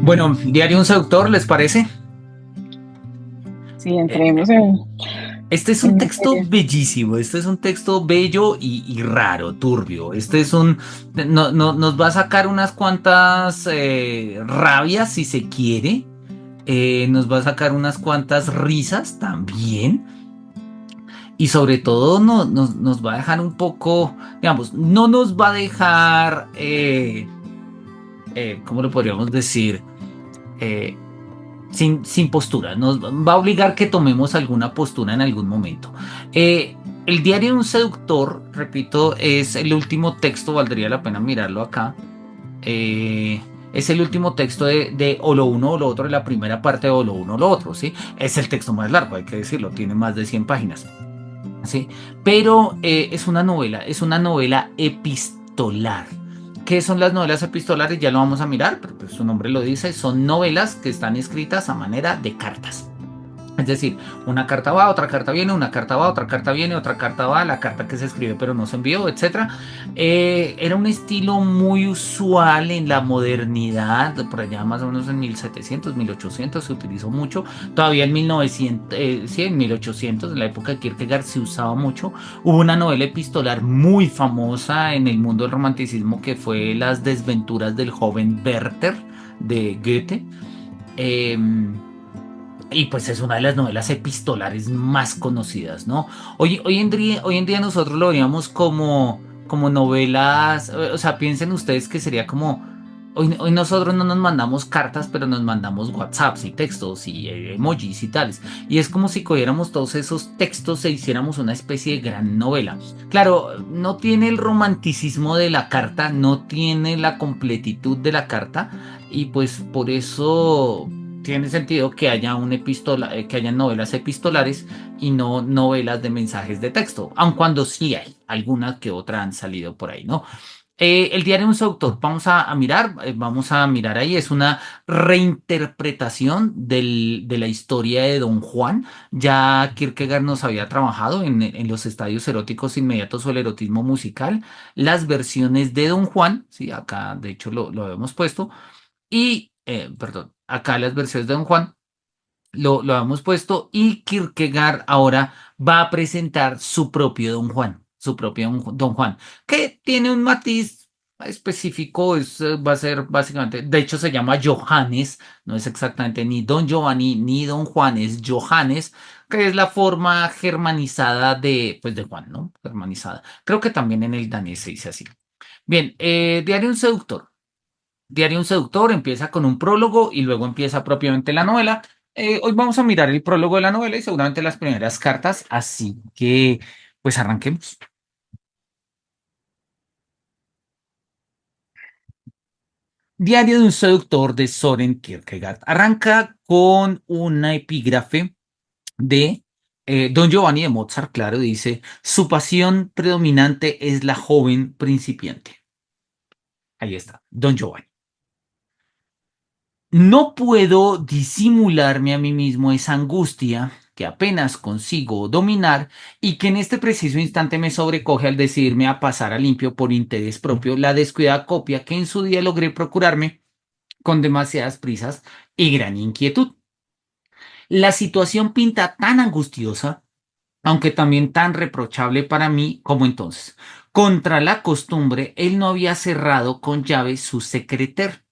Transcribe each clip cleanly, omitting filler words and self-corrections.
Bueno, Diario de un seductor, ¿les parece? Sí, Eh, entremos Este es un en texto materia. bellísimo, este es un texto bello y raro, turbio. Este es un, nos va a sacar unas cuantas rabias si se quiere, nos va a sacar unas cuantas risas también y sobre todo nos va a dejar un poco, digamos, no nos va a dejar, ¿cómo lo podríamos decir? Eh, sin postura, nos va a obligar que tomemos alguna postura en algún momento. El diario de un seductor, repito, es el último texto, valdría la pena mirarlo acá. eh, es el último texto de o lo uno o lo otro, de la primera parte de o lo uno o lo otro, ¿sí? Es el texto más largo, hay que decirlo, tiene más de 100 páginas, ¿sí? Pero es una novela epistolar. ¿Qué son las novelas epistolares? Ya lo vamos a mirar, pero pues su nombre lo dice, son novelas que están escritas a manera de cartas. Es decir, una carta va, otra carta viene, una carta va, otra carta viene, otra carta va, la carta que se escribe pero no se envió, etcétera. Era un estilo muy usual en la modernidad, por allá más o menos en 1700, 1800 se utilizó mucho. Todavía en 1900, sí, en 1800, en la época de Kierkegaard se usaba mucho. Hubo una novela epistolar muy famosa en el mundo del romanticismo que fue Las desventuras del joven Werther de Goethe. Em, y pues es una de las novelas epistolares más conocidas, ¿no? Hoy en día nosotros lo veríamos como novelas, o sea, piensen ustedes que sería como, hoy nosotros no nos mandamos cartas, pero nos mandamos WhatsApps y textos y emojis y tales. Y es como si cogiéramos todos esos textos e hiciéramos una especie de gran novela. Claro, no tiene el romanticismo de la carta, no tiene la completitud de la carta, y pues por eso tiene sentido que haya que haya novelas epistolares y no novelas de mensajes de texto, aun cuando sí hay algunas que otras han salido por ahí, ¿no? El diario de un seductor, vamos a mirar ahí, es una reinterpretación de la historia de Don Juan. Ya Kierkegaard nos había trabajado en los estadios eróticos inmediatos o el erotismo musical, las versiones de Don Juan, sí, acá de hecho lo habíamos puesto, y, perdón, acá las versiones de Don Juan lo hemos puesto y Kierkegaard ahora va a presentar su propio Don Juan, su propio Don Juan, que tiene un matiz específico, va a ser básicamente, de hecho se llama Johannes, no es exactamente ni Don Giovanni ni Don Juan, es Johannes, que es la forma germanizada pues de Juan, ¿no? Germanizada. Creo que también en el danés se dice así. Bien, Diario de un seductor. Diario un seductor empieza con un prólogo y luego empieza propiamente la novela. Hoy vamos a mirar el prólogo de la novela y seguramente las primeras cartas, así que pues arranquemos. Diario de un seductor de Soren Kierkegaard. Arranca con una epígrafe de Don Giovanni de Mozart, claro, dice, su pasión predominante es la joven principiante. Ahí está, Don Giovanni. No puedo disimularme a mí mismo esa angustia que apenas consigo dominar y que en este preciso instante me sobrecoge al decidirme a pasar a limpio por interés propio la descuidada copia que en su día logré procurarme con demasiadas prisas y gran inquietud. La situación pinta tan angustiosa, aunque también tan reprochable para mí como entonces. Contra la costumbre, él no había cerrado con llave su secreter.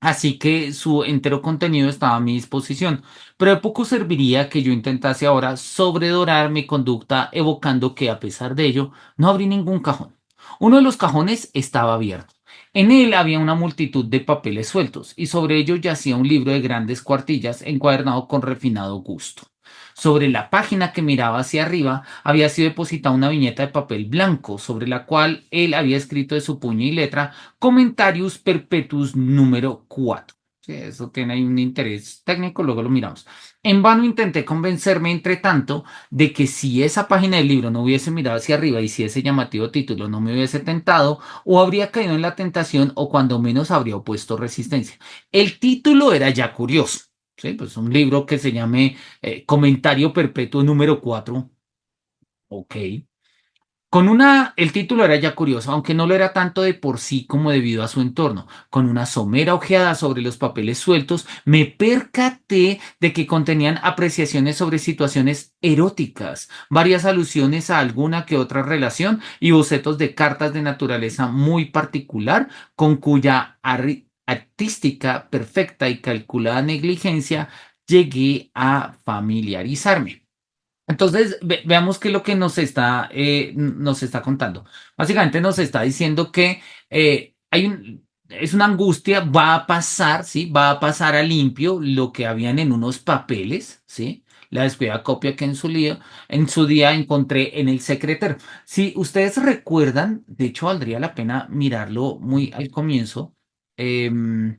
Así que su entero contenido estaba a mi disposición, pero de poco serviría que yo intentase ahora sobredorar mi conducta evocando que a pesar de ello no abrí ningún cajón. Uno de los cajones estaba abierto. En él había una multitud de papeles sueltos y sobre ello yacía un libro de grandes cuartillas encuadernado con refinado gusto. Sobre la página que miraba hacia arriba había sido depositada una viñeta de papel blanco sobre la cual él había escrito de su puño y letra Comentarius Perpetuus número 4. Sí, eso tiene ahí un interés técnico, luego lo miramos. En vano intenté convencerme, entre tanto, de que si esa página del libro no hubiese mirado hacia arriba y si ese llamativo título no me hubiese tentado, o habría caído en la tentación o cuando menos habría opuesto resistencia. El título era ya curioso. Sí, pues un libro que se llame Comentario Perpetuo número 4. Ok. El título era ya curioso, aunque no lo era tanto de por sí como debido a su entorno. Con una somera ojeada sobre los papeles sueltos, me percaté de que contenían apreciaciones sobre situaciones eróticas, varias alusiones a alguna que otra relación y bocetos de cartas de naturaleza muy particular, con cuya artística perfecta y calculada negligencia llegué a familiarizarme. Entonces, veamos qué es lo que nos está contando. Básicamente nos está diciendo que es una angustia, va a pasar, ¿sí? Va a pasar a limpio lo que habían en unos papeles, ¿sí? La descuidada copia que en su día encontré en el secretero. Si ustedes recuerdan, de hecho valdría la pena mirarlo muy al comienzo del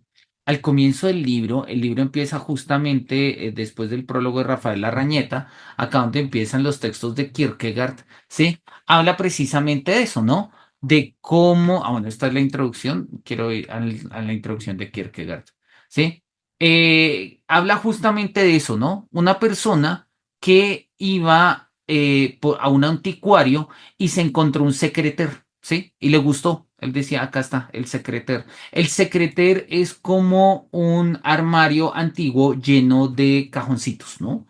libro. El libro empieza justamente después del prólogo de Rafael Larrañeta, acá donde empiezan los textos de Kierkegaard, ¿sí? Habla precisamente de eso, ¿no? De cómo, bueno, esta es la introducción, quiero ir a la introducción de Kierkegaard, ¿sí? Habla justamente de eso, ¿no? Una persona que iba a un anticuario y se encontró un secreter, ¿sí? Y le gustó. Él decía, acá está, el secreter. El secreter es como un armario antiguo lleno de cajoncitos, ¿no?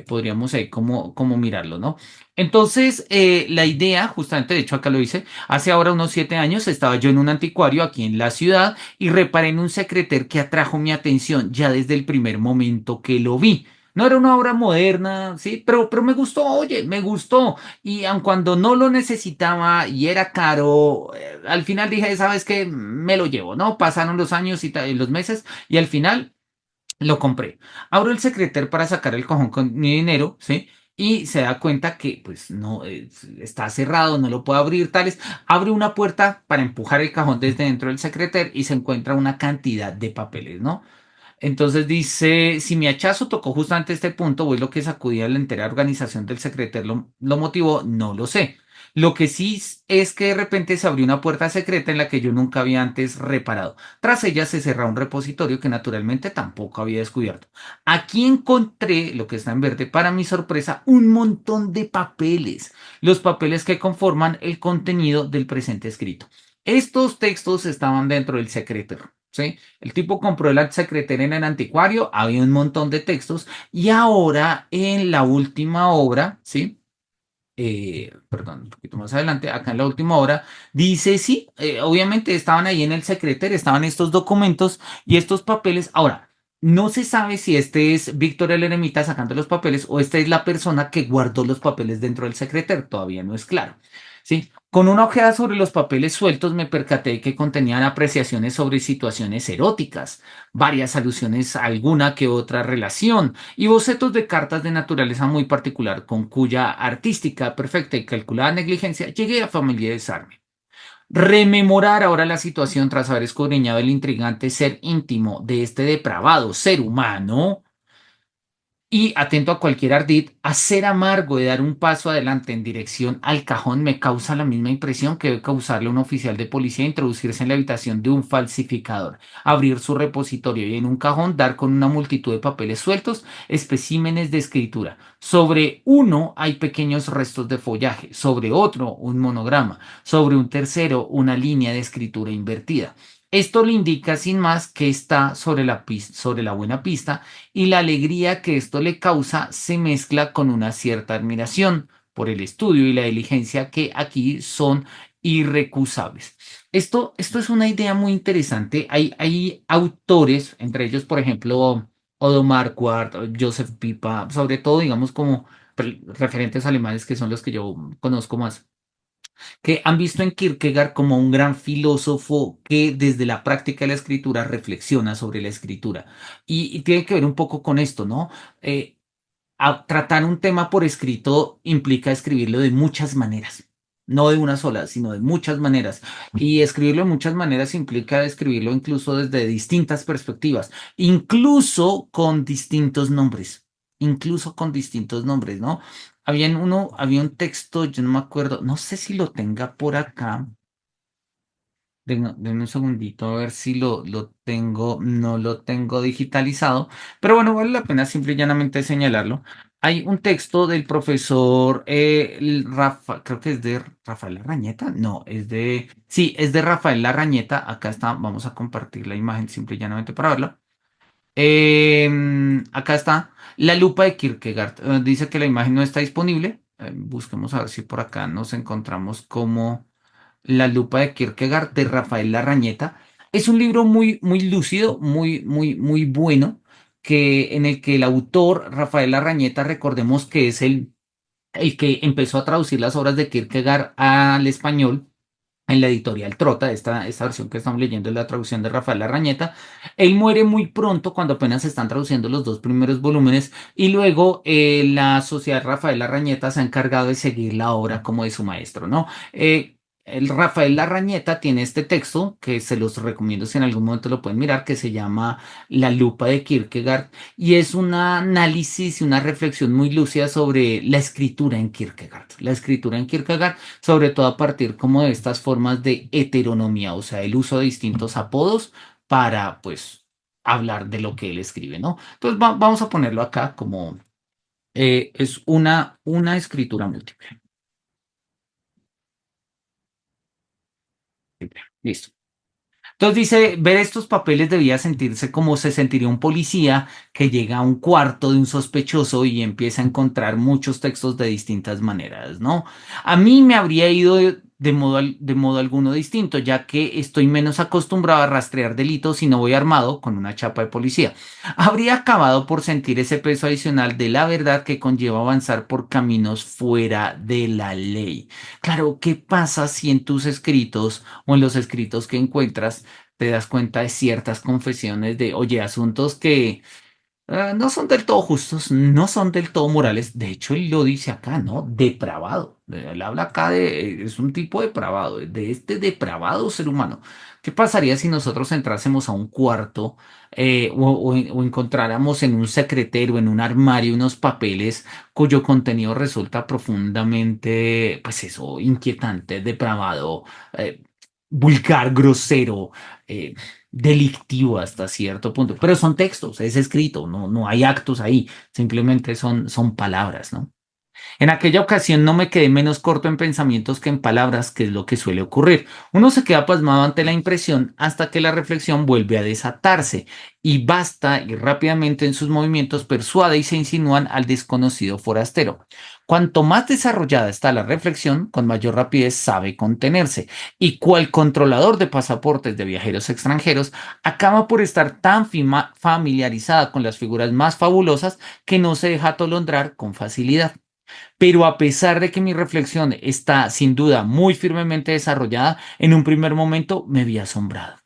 Podríamos ahí como mirarlo, ¿no? Entonces, la idea, justamente, de hecho acá lo hice, hace ahora unos 7 años estaba yo en un anticuario aquí en la ciudad y reparé en un secreter que atrajo mi atención ya desde el primer momento que lo vi. No era una obra moderna, sí, pero me gustó, oye, me gustó. Y aun cuando no lo necesitaba y era caro, al final dije, ¿sabes qué? Me lo llevo, ¿no? Pasaron los años y los meses y al final lo compré. Abro el secreter para sacar el cajón con mi dinero, ¿sí? Y se da cuenta que, pues, no, está cerrado, no lo puedo abrir, tales. Abre una puerta para empujar el cajón desde dentro del secreter y se encuentra una cantidad de papeles, ¿no? Entonces dice, si mi hachazo tocó justamente este punto, o es lo que sacudía la entera organización del secreter, lo motivó, no lo sé. Lo que sí es que de repente se abrió una puerta secreta en la que yo nunca había antes reparado. Tras ella se cerró un repositorio que naturalmente tampoco había descubierto. Aquí encontré, lo que está en verde, para mi sorpresa, un montón de papeles. Los papeles que conforman el contenido del presente escrito. Estos textos estaban dentro del secreter, ¿sí? El tipo compró el secretaria en el anticuario, había un montón de textos y ahora en la última obra, ¿sí? Perdón, un poquito más adelante, acá en la última obra, dice, sí, obviamente estaban ahí en el secretario, estaban estos documentos y estos papeles. Ahora, no se sabe si este es Víctor el Eremita sacando los papeles o esta es la persona que guardó los papeles dentro del secretario, todavía no es claro. ¿Sí? Con una ojeada sobre los papeles sueltos me percaté que contenían apreciaciones sobre situaciones eróticas, varias alusiones a alguna que otra relación y bocetos de cartas de naturaleza muy particular, con cuya artística, perfecta y calculada negligencia llegué a familiarizarme. Rememorar ahora la situación tras haber escudriñado el intrigante ser íntimo de este depravado ser humano y atento a cualquier ardid, hacer amargo de dar un paso adelante en dirección al cajón me causa la misma impresión que debe causarle un oficial de policía introducirse en la habitación de un falsificador, abrir su repositorio y en un cajón dar con una multitud de papeles sueltos, especímenes de escritura. Sobre uno hay pequeños restos de follaje, sobre otro un monograma, sobre un tercero una línea de escritura invertida. Esto le indica sin más que está sobre la buena pista y la alegría que esto le causa se mezcla con una cierta admiración por el estudio y la diligencia que aquí son irrecusables. Esto es una idea muy interesante. Hay autores, entre ellos, por ejemplo, Odo Marquardt, Joseph Pipa, sobre todo, digamos, como referentes alemanes que son los que yo conozco más, que han visto en Kierkegaard como un gran filósofo que desde la práctica de la escritura reflexiona sobre la escritura. Y tiene que ver un poco con esto, ¿no? Tratar un tema por escrito implica escribirlo de muchas maneras. No de una sola, sino de muchas maneras. Y escribirlo de muchas maneras implica escribirlo incluso desde distintas perspectivas, incluso con distintos nombres, incluso con distintos nombres, ¿no? Había un texto, yo no me acuerdo, no sé si lo tenga por acá. Denme un segundito a ver si lo tengo, no lo tengo digitalizado, pero bueno, vale la pena simple y llanamente señalarlo. Hay un texto del profesor Rafa, creo que es de Rafael Larrañeta, no, sí, es de Rafael Larrañeta, acá está, vamos a compartir la imagen simple y llanamente para verla. Acá está, la lupa de Kierkegaard. Dice que la imagen no está disponible. Busquemos a ver si por acá nos encontramos como la lupa de Kierkegaard de Rafael Larrañeta. Es un libro muy, muy lúcido, muy, muy, muy bueno, en el que el autor, Rafael Larrañeta, recordemos que es el que empezó a traducir las obras de Kierkegaard al español en la editorial Trota. Esta versión que estamos leyendo es la traducción de Rafael Larrañeta. Él muere muy pronto cuando apenas se están traduciendo los dos primeros volúmenes y luego la Sociedad Rafael Larrañeta se ha encargado de seguir la obra como de su maestro, ¿no? El Rafael Larrañeta tiene este texto que se los recomiendo si en algún momento lo pueden mirar, que se llama La lupa de Kierkegaard, y es un análisis y una reflexión muy lúcida sobre la escritura en Kierkegaard. La escritura en Kierkegaard, sobre todo a partir como de estas formas de heteronomía, o sea, el uso de distintos apodos para, pues, hablar de lo que él escribe, ¿no? Entonces vamos a ponerlo acá como es una escritura múltiple. Listo. Entonces dice, ver estos papeles debía sentirse como se sentiría un policía que llega a un cuarto de un sospechoso y empieza a encontrar muchos textos de distintas maneras, ¿no? A mí me habría ido de modo alguno distinto, ya que estoy menos acostumbrado a rastrear delitos y no voy armado con una chapa de policía. Habría acabado por sentir ese peso adicional de la verdad que conlleva avanzar por caminos fuera de la ley. Claro, ¿qué pasa si en tus escritos o en los escritos que encuentras te das cuenta de ciertas confesiones de, oye, asuntos que no son del todo justos, no son del todo morales? De hecho, él lo dice acá, ¿no? Depravado. Él habla acá es un tipo depravado, de este depravado ser humano. ¿Qué pasaría si nosotros entrásemos a un cuarto o encontráramos en un secretero, en un armario, unos papeles cuyo contenido resulta profundamente, pues eso, inquietante, depravado, eh, vulgar, grosero? eh, Delictivo hasta cierto punto, pero son textos, es escrito, no hay actos ahí, simplemente son palabras, ¿no? En aquella ocasión no me quedé menos corto en pensamientos que en palabras, que es lo que suele ocurrir. Uno se queda pasmado ante la impresión hasta que la reflexión vuelve a desatarse y basta y rápidamente en sus movimientos persuade y se insinúan al desconocido forastero. Cuanto más desarrollada está la reflexión, con mayor rapidez sabe contenerse, y cual controlador de pasaportes de viajeros extranjeros, acaba por estar tan familiarizada con las figuras más fabulosas que no se deja atolondrar con facilidad. Pero a pesar de que mi reflexión está sin duda muy firmemente desarrollada, en un primer momento me vi asombrado.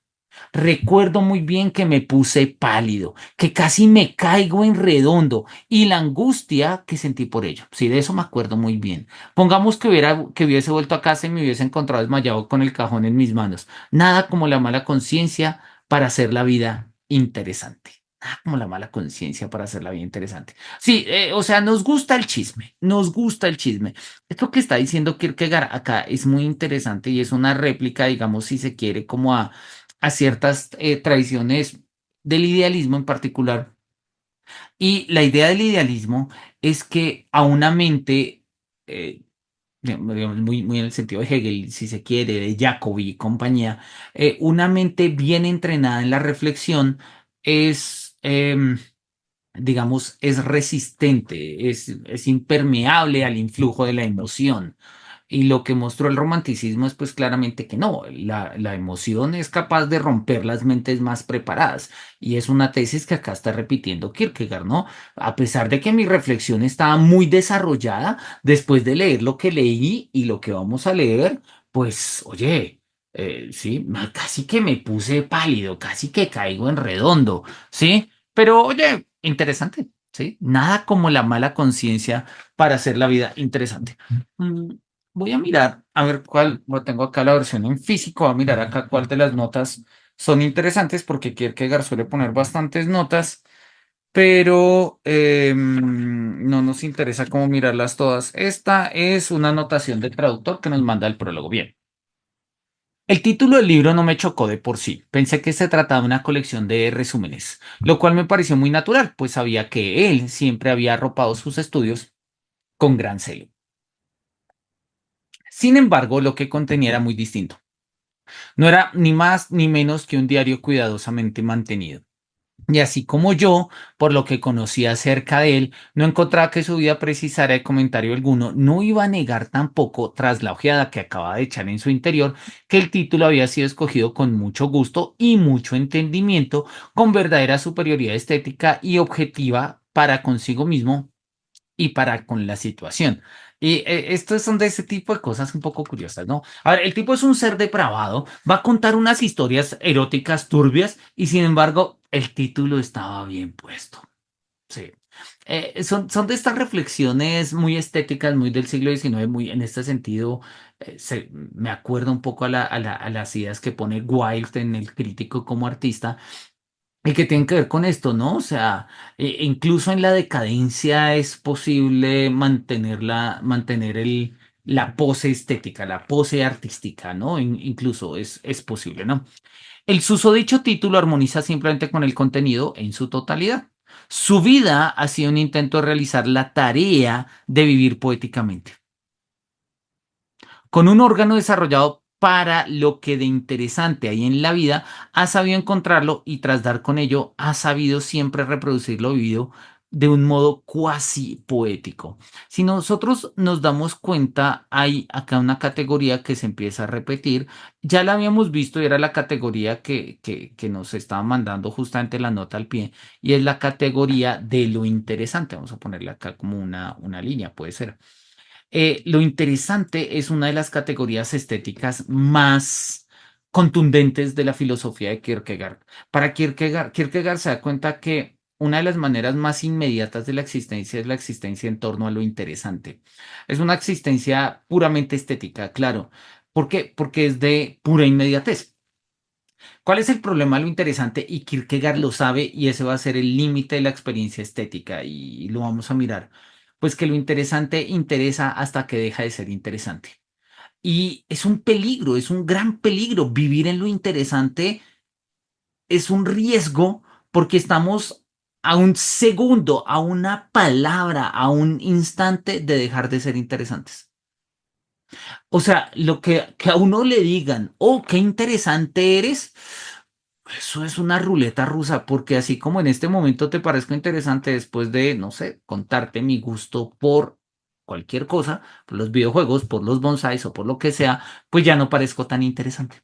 Recuerdo muy bien que me puse pálido, que casi me caigo en redondo y la angustia que sentí por ello. Sí, de eso me acuerdo muy bien. Pongamos que hubiese vuelto a casa y me hubiese encontrado desmayado con el cajón en mis manos. Nada como la mala conciencia para hacer la vida interesante. Nada como la mala conciencia para hacer la vida interesante. Sí, o sea, nos gusta el chisme, nos gusta el chisme. Esto que está diciendo Kierkegaard acá es muy interesante y es una réplica, digamos, si se quiere, como a ciertas tradiciones del idealismo en particular. Y la idea del idealismo es que a una mente, eh, digamos, muy, muy en el sentido de Hegel, si se quiere, de Jacobi y compañía, una mente bien entrenada en la reflexión es, digamos, es resistente, es impermeable al influjo de la emoción. Y lo que mostró el romanticismo es pues claramente que no, la emoción es capaz de romper las mentes más preparadas. Y es una tesis que acá está repitiendo Kierkegaard, ¿no? A pesar de que mi reflexión estaba muy desarrollada, después de leer lo que leí y lo que vamos a leer, pues oye, sí, casi que me puse pálido, casi que caigo en redondo, ¿sí? Pero oye, interesante, ¿sí? Nada como la mala conciencia para hacer la vida interesante. Mm, Voy a mirar a ver cuál, bueno, tengo acá la versión en físico, voy a mirar acá cuál de las notas son interesantes porque Kierkegaard suele poner bastantes notas, pero no nos interesa cómo mirarlas todas. Esta es una anotación del traductor que nos manda el prólogo. Bien. El título del libro no me chocó de por sí. Pensé que se trataba de una colección de resúmenes, lo cual me pareció muy natural, pues sabía que él siempre había arropado sus estudios con gran celo. Sin embargo, lo que contenía era muy distinto. No era ni más ni menos que un diario cuidadosamente mantenido. Y así como yo, por lo que conocía acerca de él, no encontraba que su vida precisara de comentario alguno, no iba a negar tampoco, tras la ojeada que acababa de echar en su interior, que el título había sido escogido con mucho gusto y mucho entendimiento, con verdadera superioridad estética y objetiva para consigo mismo y para con la situación. Y estos son de ese tipo de cosas un poco curiosas, ¿no? A ver, el tipo es un ser depravado, va a contar unas historias eróticas turbias y sin embargo el título estaba bien puesto. Sí. Son de estas reflexiones muy estéticas, muy del siglo XIX, muy en este sentido, me acuerdo un poco a las ideas que pone Wilde en El Crítico como artista, y que tienen que ver con esto, ¿no? O sea, incluso en la decadencia es posible mantener la pose estética, la pose artística, ¿no? Incluso es posible, ¿no? El susodicho título armoniza simplemente con el contenido en su totalidad. Su vida ha sido un intento de realizar la tarea de vivir poéticamente con un órgano desarrollado para lo que de interesante hay en la vida, ha sabido encontrarlo y tras dar con ello, ha sabido siempre reproducir lo vivido de un modo cuasi poético. Si nosotros nos damos cuenta, hay acá una categoría que se empieza a repetir. Ya la habíamos visto y era la categoría que nos estaba mandando justamente la nota al pie y es la categoría de lo interesante. Vamos a ponerle acá como una línea, puede ser. Lo interesante es una de las categorías estéticas más contundentes de la filosofía de Kierkegaard. Para Kierkegaard se da cuenta que una de las maneras más inmediatas de la existencia es la existencia en torno a lo interesante. Es una existencia puramente estética, claro. ¿Por qué? Porque es de pura inmediatez. ¿Cuál es el problema de lo interesante? Y Kierkegaard lo sabe y ese va a ser el límite de la experiencia estética y lo vamos a mirar. Pues que lo interesante interesa hasta que deja de ser interesante. Y es un peligro, es un gran peligro. Vivir en lo interesante es un riesgo porque estamos a un segundo, a una palabra, a un instante de dejar de ser interesantes. O sea, que a uno le digan, oh, qué interesante eres. Eso es una ruleta rusa, porque así como en este momento te parezco interesante después de, no sé, contarte mi gusto por cualquier cosa, por los videojuegos, por los bonsáis o por lo que sea, pues ya no parezco tan interesante.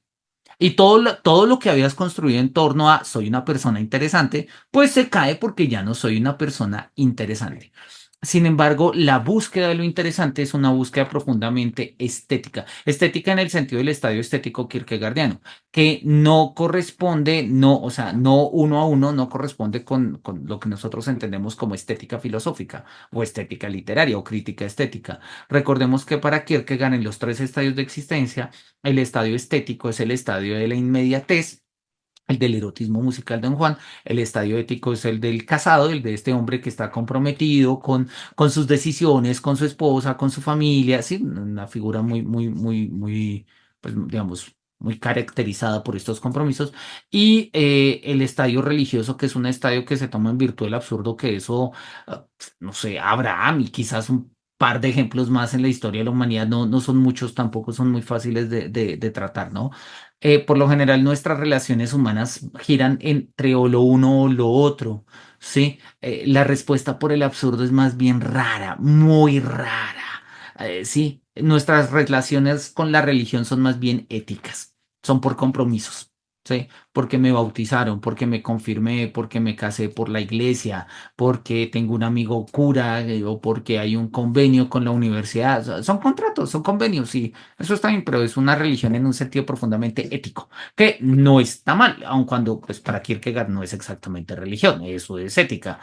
Y todo lo que habías construido en torno a soy una persona interesante, pues se cae porque ya no soy una persona interesante. Sin embargo, la búsqueda de lo interesante es una búsqueda profundamente estética. Estética en el sentido del estadio estético kierkegaardiano, que no corresponde, no, o sea, no uno a uno, no corresponde con lo que nosotros entendemos como estética filosófica o estética literaria o crítica estética. Recordemos que para Kierkegaard, en los tres estadios de existencia, el estadio estético es el estadio de la inmediatez, el del erotismo musical de Don Juan. El estadio ético es el del casado, el de este hombre que está comprometido con sus decisiones, con su esposa, con su familia, sí, una figura muy, pues digamos, muy caracterizada por estos compromisos. Y el estadio religioso, que es un estadio que se toma en virtud del absurdo, que eso, no sé, Abraham y quizás un par de ejemplos más en la historia de la humanidad, no son muchos, tampoco son muy fáciles de tratar, ¿no? Por lo general nuestras relaciones humanas giran entre o lo uno o lo otro, ¿sí? La respuesta por el absurdo es más bien rara, muy rara, ¿sí? Nuestras relaciones con la religión son más bien éticas, son por compromisos, ¿sí? Porque me bautizaron, porque me confirmé, porque me casé por la iglesia, porque tengo un amigo cura, o porque hay un convenio con la universidad. O sea, son contratos, son convenios, sí. Eso está bien, pero es una religión en un sentido profundamente ético, que no está mal, aun cuando pues para Kierkegaard no es exactamente religión, eso es ética.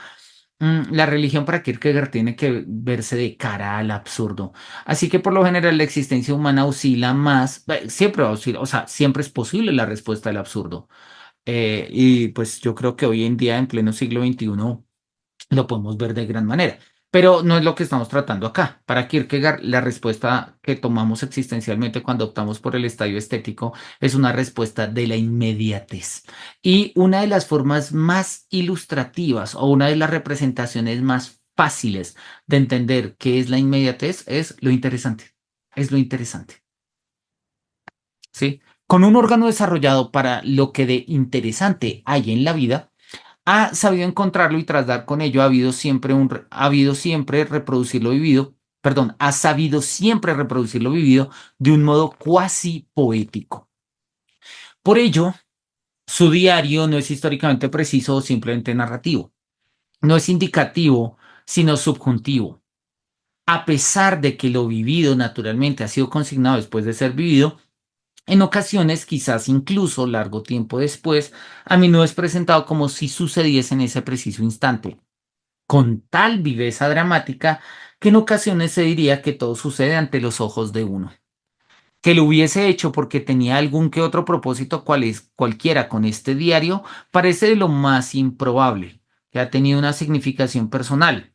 La religión para Kierkegaard tiene que verse de cara al absurdo. Así que por lo general la existencia humana oscila más, siempre oscila, o sea, siempre es posible la respuesta al absurdo. Y pues yo creo que hoy en día, en pleno siglo XXI, lo podemos ver de gran manera. Pero no es lo que estamos tratando acá. Para Kierkegaard, la respuesta que tomamos existencialmente cuando optamos por el estadio estético es una respuesta de la inmediatez. Y una de las formas más ilustrativas o una de las representaciones más fáciles de entender qué es la inmediatez es lo interesante. Es lo interesante. ¿Sí? Con un órgano desarrollado para lo que de interesante hay en la vida, ha sabido encontrarlo y tras dar con ello ha habido siempre reproducir lo vivido, perdón, ha sabido siempre reproducir lo vivido de un modo cuasi poético. Por ello, su diario no es históricamente preciso o simplemente narrativo. No es indicativo, sino subjuntivo. A pesar de que lo vivido naturalmente ha sido consignado después de ser vivido, en ocasiones, quizás incluso largo tiempo después, a menudo es presentado como si sucediese en ese preciso instante, con tal viveza dramática que en ocasiones se diría que todo sucede ante los ojos de uno. Que lo hubiese hecho porque tenía algún que otro propósito cualquiera con este diario parece de lo más improbable, que ha tenido una significación personal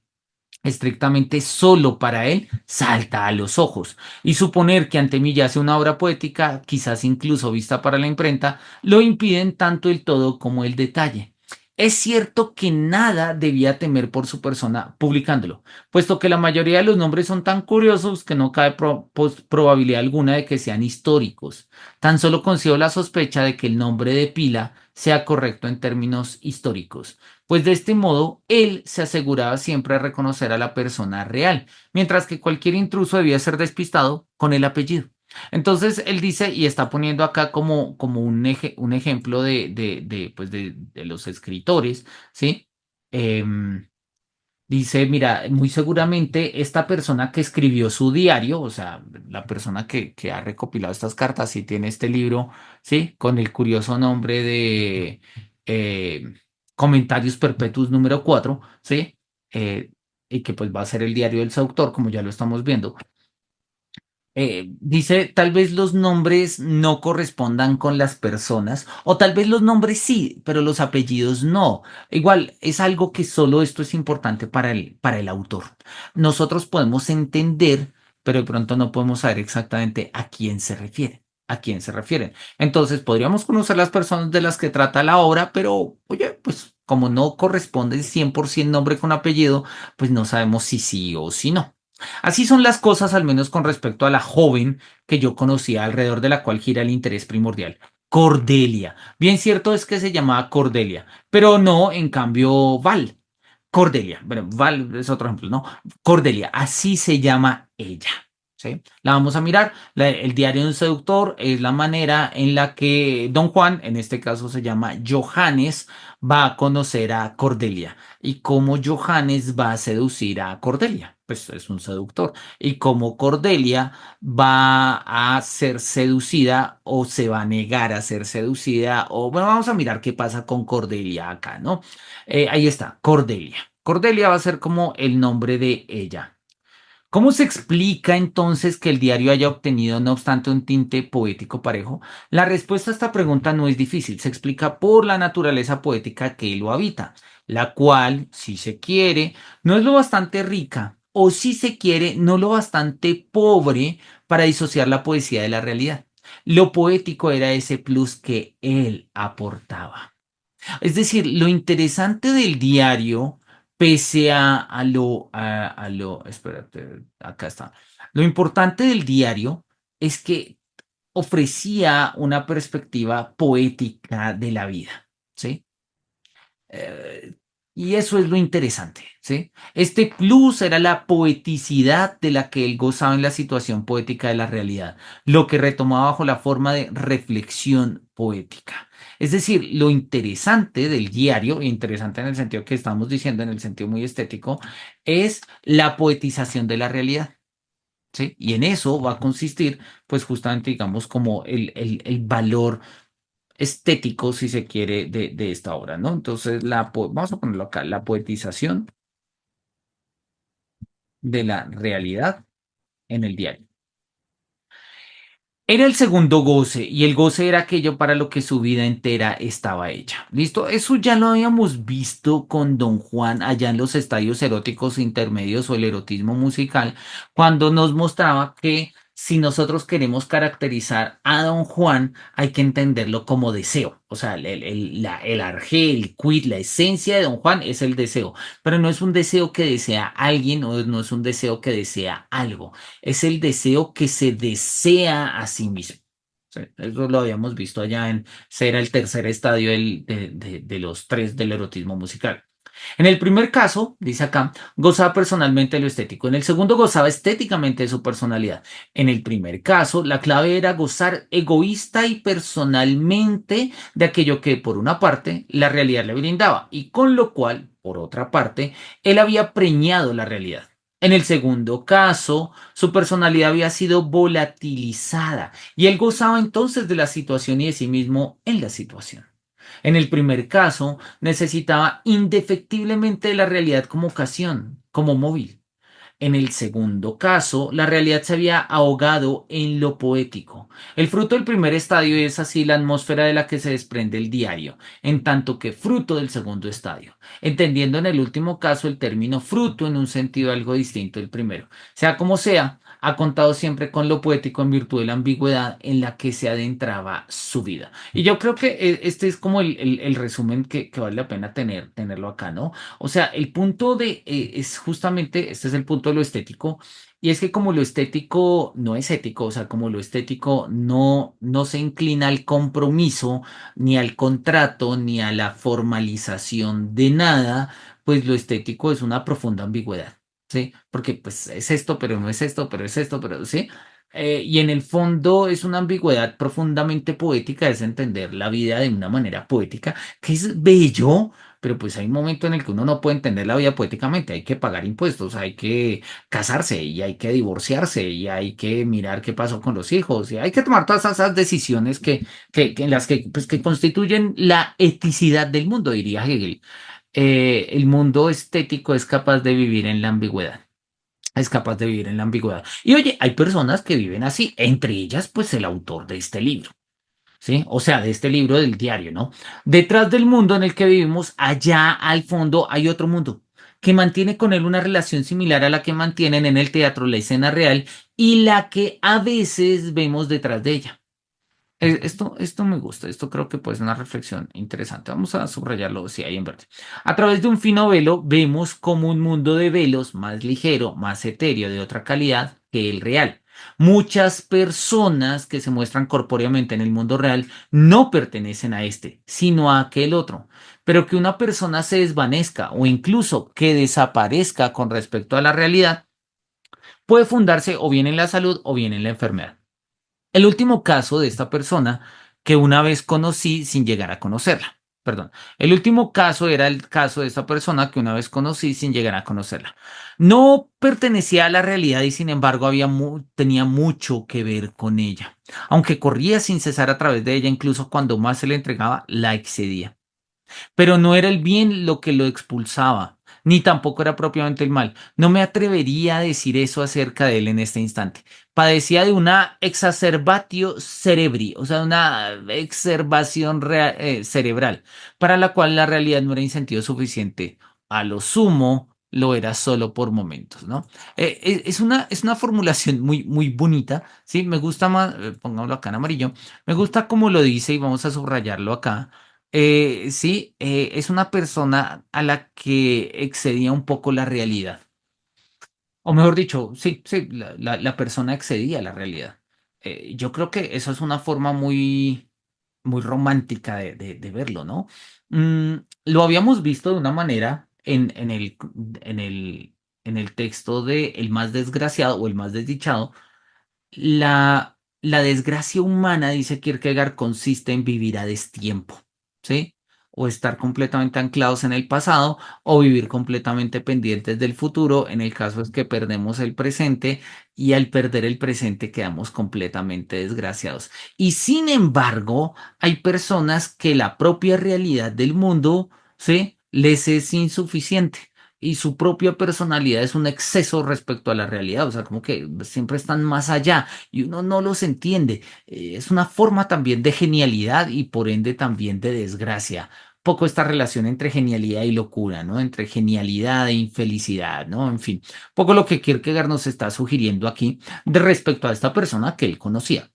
estrictamente solo para él, salta a los ojos. Y suponer que ante mí yace una obra poética, quizás incluso vista para la imprenta, lo impiden tanto el todo como el detalle. Es cierto que nada debía temer por su persona publicándolo, puesto que la mayoría de los nombres son tan curiosos que no cabe probabilidad alguna de que sean históricos. Tan solo concedo la sospecha de que el nombre de pila sea correcto en términos históricos, pues de este modo él se aseguraba siempre de reconocer a la persona real, mientras que cualquier intruso debía ser despistado con el apellido. Entonces él dice y está poniendo acá como un ejemplo pues de los escritores, ¿sí? Em, Dice, mira, muy seguramente esta persona que escribió su diario, o sea, la persona que ha recopilado estas cartas y tiene este libro, ¿sí? Con el curioso nombre de eh, Comentarios Perpetuos número 4, ¿sí? Y que pues va a ser el diario del seductor, como ya lo estamos viendo. Dice, tal vez los nombres no correspondan con las personas, o tal vez los nombres sí, pero los apellidos no. Igual, es algo que solo esto es importante para el autor. Nosotros podemos entender, pero de pronto no podemos saber exactamente a quién se refiere. A quién se refieren. Entonces, podríamos conocer las personas de las que trata la obra, pero, oye, pues como no corresponde el 100% nombre con apellido, pues no sabemos si sí o si no. Así son las cosas, al menos con respecto a la joven que yo conocía, alrededor de la cual gira el interés primordial. Cordelia. Bien cierto es que se llamaba Cordelia, pero no, en cambio, Val. Cordelia. Bueno, Val es otro ejemplo, ¿no? Cordelia, así se llama ella. ¿Sí? La vamos a mirar. El diario de un seductor es la manera en la que Don Juan, en este caso se llama Johannes, va a conocer a Cordelia. ¿Y cómo Johannes va a seducir a Cordelia? Pues es un seductor. ¿Y cómo Cordelia va a ser seducida o se va a negar a ser seducida? O bueno, vamos a mirar qué pasa con Cordelia acá, ¿no? Ahí está, Cordelia. Cordelia va a ser como el nombre de ella. ¿Cómo se explica entonces que el diario haya obtenido, no obstante, un tinte poético parejo? La respuesta a esta pregunta no es difícil, se explica por la naturaleza poética que lo habita, la cual, si se quiere, no es lo bastante rica, o si se quiere, no lo bastante pobre para disociar la poesía de la realidad. Lo poético era ese plus que él aportaba. Es decir, lo interesante del diario, pese espérate, acá está. Lo importante del diario es que ofrecía una perspectiva poética de la vida, ¿sí? Eh, y eso es lo interesante, ¿sí? Este plus era la poeticidad de la que él gozaba en la situación poética de la realidad, lo que retomaba bajo la forma de reflexión poética. Es decir, lo interesante del diario, interesante en el sentido que estamos diciendo, en el sentido muy estético, es la poetización de la realidad. ¿Sí? Y en eso va a consistir, pues justamente, digamos, como el valor estético, si se quiere, de esta obra, ¿no? Entonces, vamos a ponerlo acá, la poetización de la realidad en el diario. Era el segundo goce y el goce era aquello para lo que su vida entera estaba hecha. ¿Listo? Eso ya lo habíamos visto con Don Juan allá en los estadios eróticos intermedios o el erotismo musical, cuando nos mostraba que si nosotros queremos caracterizar a Don Juan, hay que entenderlo como deseo. O sea, el arjé, el quid, la esencia de Don Juan es el deseo, pero no es un deseo que desea alguien o no es un deseo que desea algo, es el deseo que se desea a sí mismo. Sí, eso lo habíamos visto allá en, ese era el tercer estadio de los tres del erotismo musical. En el primer caso, dice acá, gozaba personalmente de lo estético. En el segundo, gozaba estéticamente de su personalidad. En el primer caso, la clave era gozar egoísta y personalmente de aquello que, por una parte, la realidad le brindaba y con lo cual, por otra parte, él había preñado la realidad. En el segundo caso, su personalidad había sido volatilizada y él gozaba entonces de la situación y de sí mismo en la situación. En el primer caso, necesitaba indefectiblemente de la realidad como ocasión, como móvil. En el segundo caso, la realidad se había ahogado en lo poético. El fruto del primer estadio es así la atmósfera de la que se desprende el diario, en tanto que fruto del segundo estadio, entendiendo en el último caso el término fruto en un sentido algo distinto del primero. Sea como sea, ha contado siempre con lo poético en virtud de la ambigüedad en la que se adentraba su vida. Y yo creo que este es como el resumen que vale la pena tenerlo acá, ¿no? O sea, el punto es justamente, este es el punto de lo estético, y es que como lo estético no es ético, o sea, como lo estético no se inclina al compromiso, ni al contrato, ni a la formalización de nada, pues lo estético es una profunda ambigüedad, ¿sí? Porque pues es esto, pero no es esto, pero es esto, pero sí. Y en el fondo es una ambigüedad profundamente poética, es entender la vida de una manera poética, que es bello, pero pues hay un momento en el que uno no puede entender la vida poéticamente, hay que pagar impuestos, hay que casarse y hay que divorciarse y hay que mirar qué pasó con los hijos y hay que tomar todas esas decisiones que en las que, pues, que constituyen la eticidad del mundo, diría Hegel. El mundo estético es capaz de vivir en la ambigüedad. Es capaz de vivir en la ambigüedad. Y oye, hay personas que viven así, entre ellas, pues el autor de este libro. ¿Sí? O sea, de este libro del diario, ¿no? Detrás del mundo en el que vivimos, allá al fondo hay otro mundo que mantiene con él una relación similar a la que mantienen en el teatro la escena real y la que a veces vemos detrás de ella. Esto me gusta, esto creo que puede ser una reflexión interesante. Vamos a subrayarlo si hay en verde. A través de un fino velo vemos como un mundo de velos más ligero, más etéreo, de otra calidad que el real. Muchas personas que se muestran corpóreamente en el mundo real no pertenecen a este, sino a aquel otro. Pero que una persona se desvanezca o incluso que desaparezca con respecto a la realidad puede fundarse o bien en la salud o bien en la enfermedad. El último caso de esta persona que una vez conocí sin llegar a conocerla. Perdón. El último caso era el caso de esta persona que una vez conocí sin llegar a conocerla. No pertenecía a la realidad y sin embargo tenía mucho que ver con ella. Aunque corría sin cesar a través de ella, incluso cuando más se le entregaba, la excedía. Pero no era el bien lo que lo expulsaba, ni tampoco era propiamente el mal. No me atrevería a decir eso acerca de él en este instante. Padecía de una exacerbatio cerebri, o sea, una exacerbación cerebral, para la cual la realidad no era incentivo suficiente. A lo sumo, lo era solo por momentos, ¿no? Es una formulación muy bonita, ¿sí? Me gusta más, pongámoslo acá en amarillo, me gusta como lo dice y vamos a subrayarlo acá. Sí, es una persona a la que excedía un poco la realidad. O mejor dicho, sí, la persona excedía la realidad. Yo creo que eso es una forma muy romántica de verlo, ¿no? Lo habíamos visto de una manera en en el texto de El más desgraciado o El más desdichado. La desgracia humana, dice Kierkegaard, consiste en vivir a destiempo, ¿sí? O estar completamente anclados en el pasado o vivir completamente pendientes del futuro. En el caso es que perdemos el presente y al perder el presente quedamos completamente desgraciados. Y sin embargo, hay personas que la propia realidad del mundo, ¿sí? Les es insuficiente. y su propia personalidad es un exceso respecto a la realidad, o sea, como que siempre están más allá y uno no los entiende. Es una forma también de genialidad y por ende también de desgracia. Poco esta relación entre genialidad y locura, ¿no? Entre genialidad e infelicidad, ¿no? En fin, poco lo que Kierkegaard nos está sugiriendo aquí de respecto a esta persona que él conocía.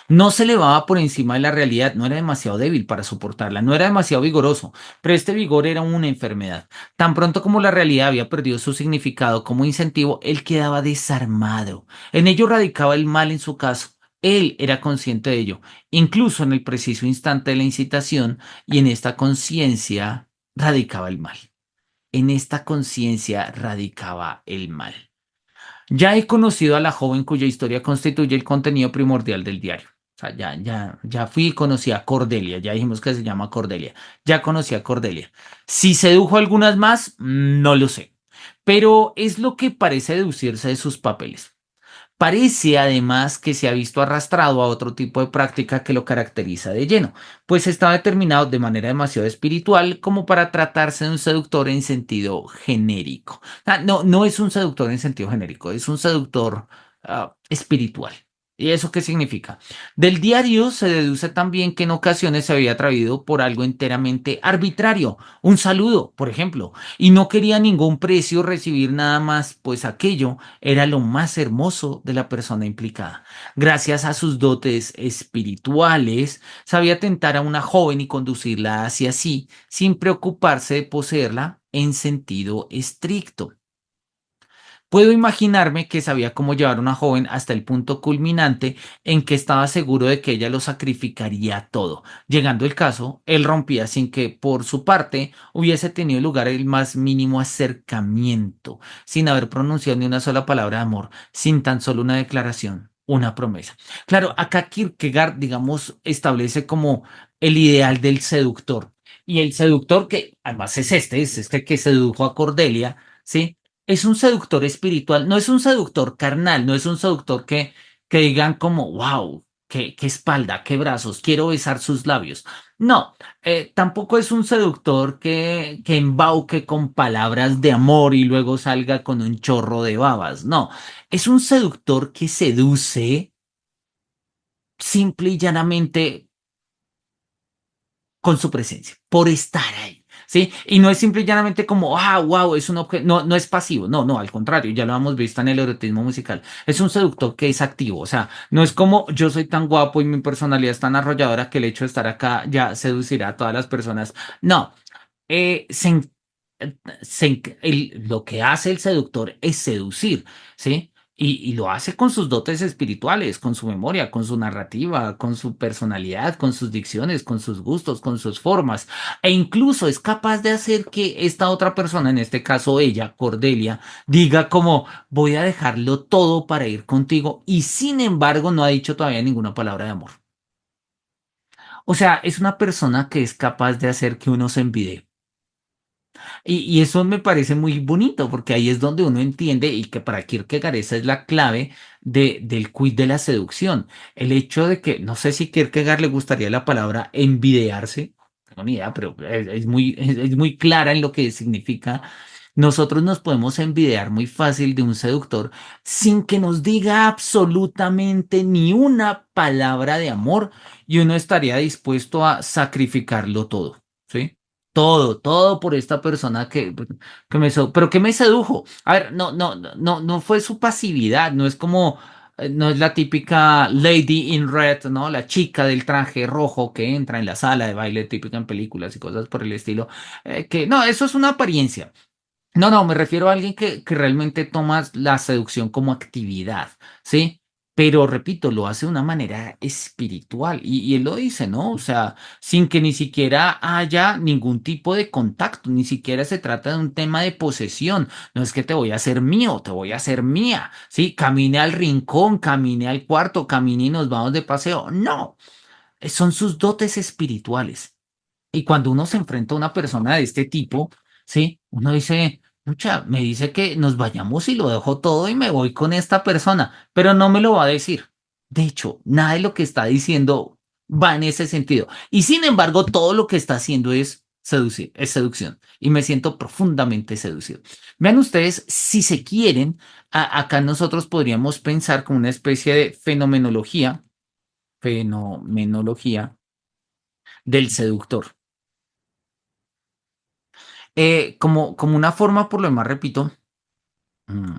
No se elevaba por encima de la realidad, no era demasiado débil para soportarla, no era demasiado vigoroso, pero este vigor era una enfermedad. Tan pronto como la realidad había perdido su significado como incentivo, él quedaba desarmado. En ello radicaba el mal en su caso. Él era consciente de ello, incluso en el preciso instante de la incitación, y en esta conciencia radicaba el mal. En esta conciencia radicaba el mal. Ya he conocido a la joven cuya historia constituye el contenido primordial del diario. O sea, ya fui y conocí a Cordelia. Ya dijimos que se llama Cordelia. Ya conocí a Cordelia. Si sedujo a algunas más, no lo sé. Pero es lo que parece deducirse de sus papeles. Parece además que se ha visto arrastrado a otro tipo de práctica que lo caracteriza de lleno, pues está determinado de manera demasiado espiritual como para tratarse de un seductor en sentido genérico. No, no es un seductor en sentido genérico, es un seductor espiritual. ¿Y eso qué significa? Del diario se deduce también que en ocasiones se había atraído por algo enteramente arbitrario, un saludo, por ejemplo, y no quería a ningún precio recibir nada más, pues aquello era lo más hermoso de la persona implicada. Gracias a sus dotes espirituales, sabía tentar a una joven y conducirla hacia sí, sin preocuparse de poseerla en sentido estricto. Puedo imaginarme que sabía cómo llevar a una joven hasta el punto culminante en que estaba seguro de que ella lo sacrificaría todo. Llegando el caso, él rompía sin que, por su parte, hubiese tenido lugar el más mínimo acercamiento, sin haber pronunciado ni una sola palabra de amor, sin tan solo una declaración, una promesa. Claro, acá Kierkegaard, digamos, establece como el ideal del seductor. Y el seductor que además es este que sedujo a Cordelia, ¿sí? Es un seductor espiritual, no es un seductor carnal, no es un seductor que digan como, wow, qué espalda, qué brazos, quiero besar sus labios. No, tampoco es un seductor que embauque con palabras de amor y luego salga con un chorro de babas. No, es un seductor que seduce simple y llanamente con su presencia, por estar ahí, ¿sí? Y no es simple y llanamente como, wow, es un objeto, no, no es pasivo, no, no, al contrario, ya lo hemos visto en el erotismo musical, es un seductor que es activo, o sea, no es como yo soy tan guapo y mi personalidad es tan arrolladora que el hecho de estar acá ya seducirá a todas las personas, no, eh, se, en- lo que hace el seductor es seducir, ¿sí? Y lo hace con sus dotes espirituales, con su memoria, con su narrativa, con su personalidad, con sus dicciones, con sus gustos, con sus formas. E incluso es capaz de hacer que esta otra persona, en este caso ella, Cordelia, diga como voy a dejarlo todo para ir contigo y sin embargo no ha dicho todavía ninguna palabra de amor. O sea, es una persona que es capaz de hacer que uno se envidie. Y eso me parece muy bonito porque ahí es donde uno entiende y que para Kierkegaard esa es la clave del quid de la seducción. El hecho de que, no sé si Kierkegaard le gustaría la palabra envidiarse, no tengo ni idea, pero es muy clara en lo que significa. Nosotros nos podemos envidiar muy fácil de un seductor sin que nos diga absolutamente ni una palabra de amor y uno estaría dispuesto a sacrificarlo todo, ¿sí? Todo por esta persona pero que me sedujo. A ver, no fue su pasividad, no es como, no es la típica Lady in Red, ¿no? La chica del traje rojo que entra en la sala de baile típica en películas y cosas por el estilo. Que no, eso es una apariencia. No, me refiero a alguien que realmente toma la seducción como actividad, ¿sí? Pero repito, lo hace de una manera espiritual y él lo dice, ¿no? O sea, sin que ni siquiera haya ningún tipo de contacto, ni siquiera se trata de un tema de posesión, no es que te voy a hacer mío, te voy a hacer mía, ¿sí? Camine al rincón, camine al cuarto, camine y nos vamos de paseo, no, son sus dotes espirituales. Y cuando uno se enfrenta a una persona de este tipo, ¿sí? Uno dice, mucha, me dice que nos vayamos y lo dejo todo y me voy con esta persona, pero no me lo va a decir. De hecho, nada de lo que está diciendo va en ese sentido. Y sin embargo, todo lo que está haciendo es seducir, es seducción. Y me siento profundamente seducido. Vean ustedes, si se quieren, acá nosotros podríamos pensar como una especie de fenomenología del seductor. Como una forma, por lo demás, repito, mm,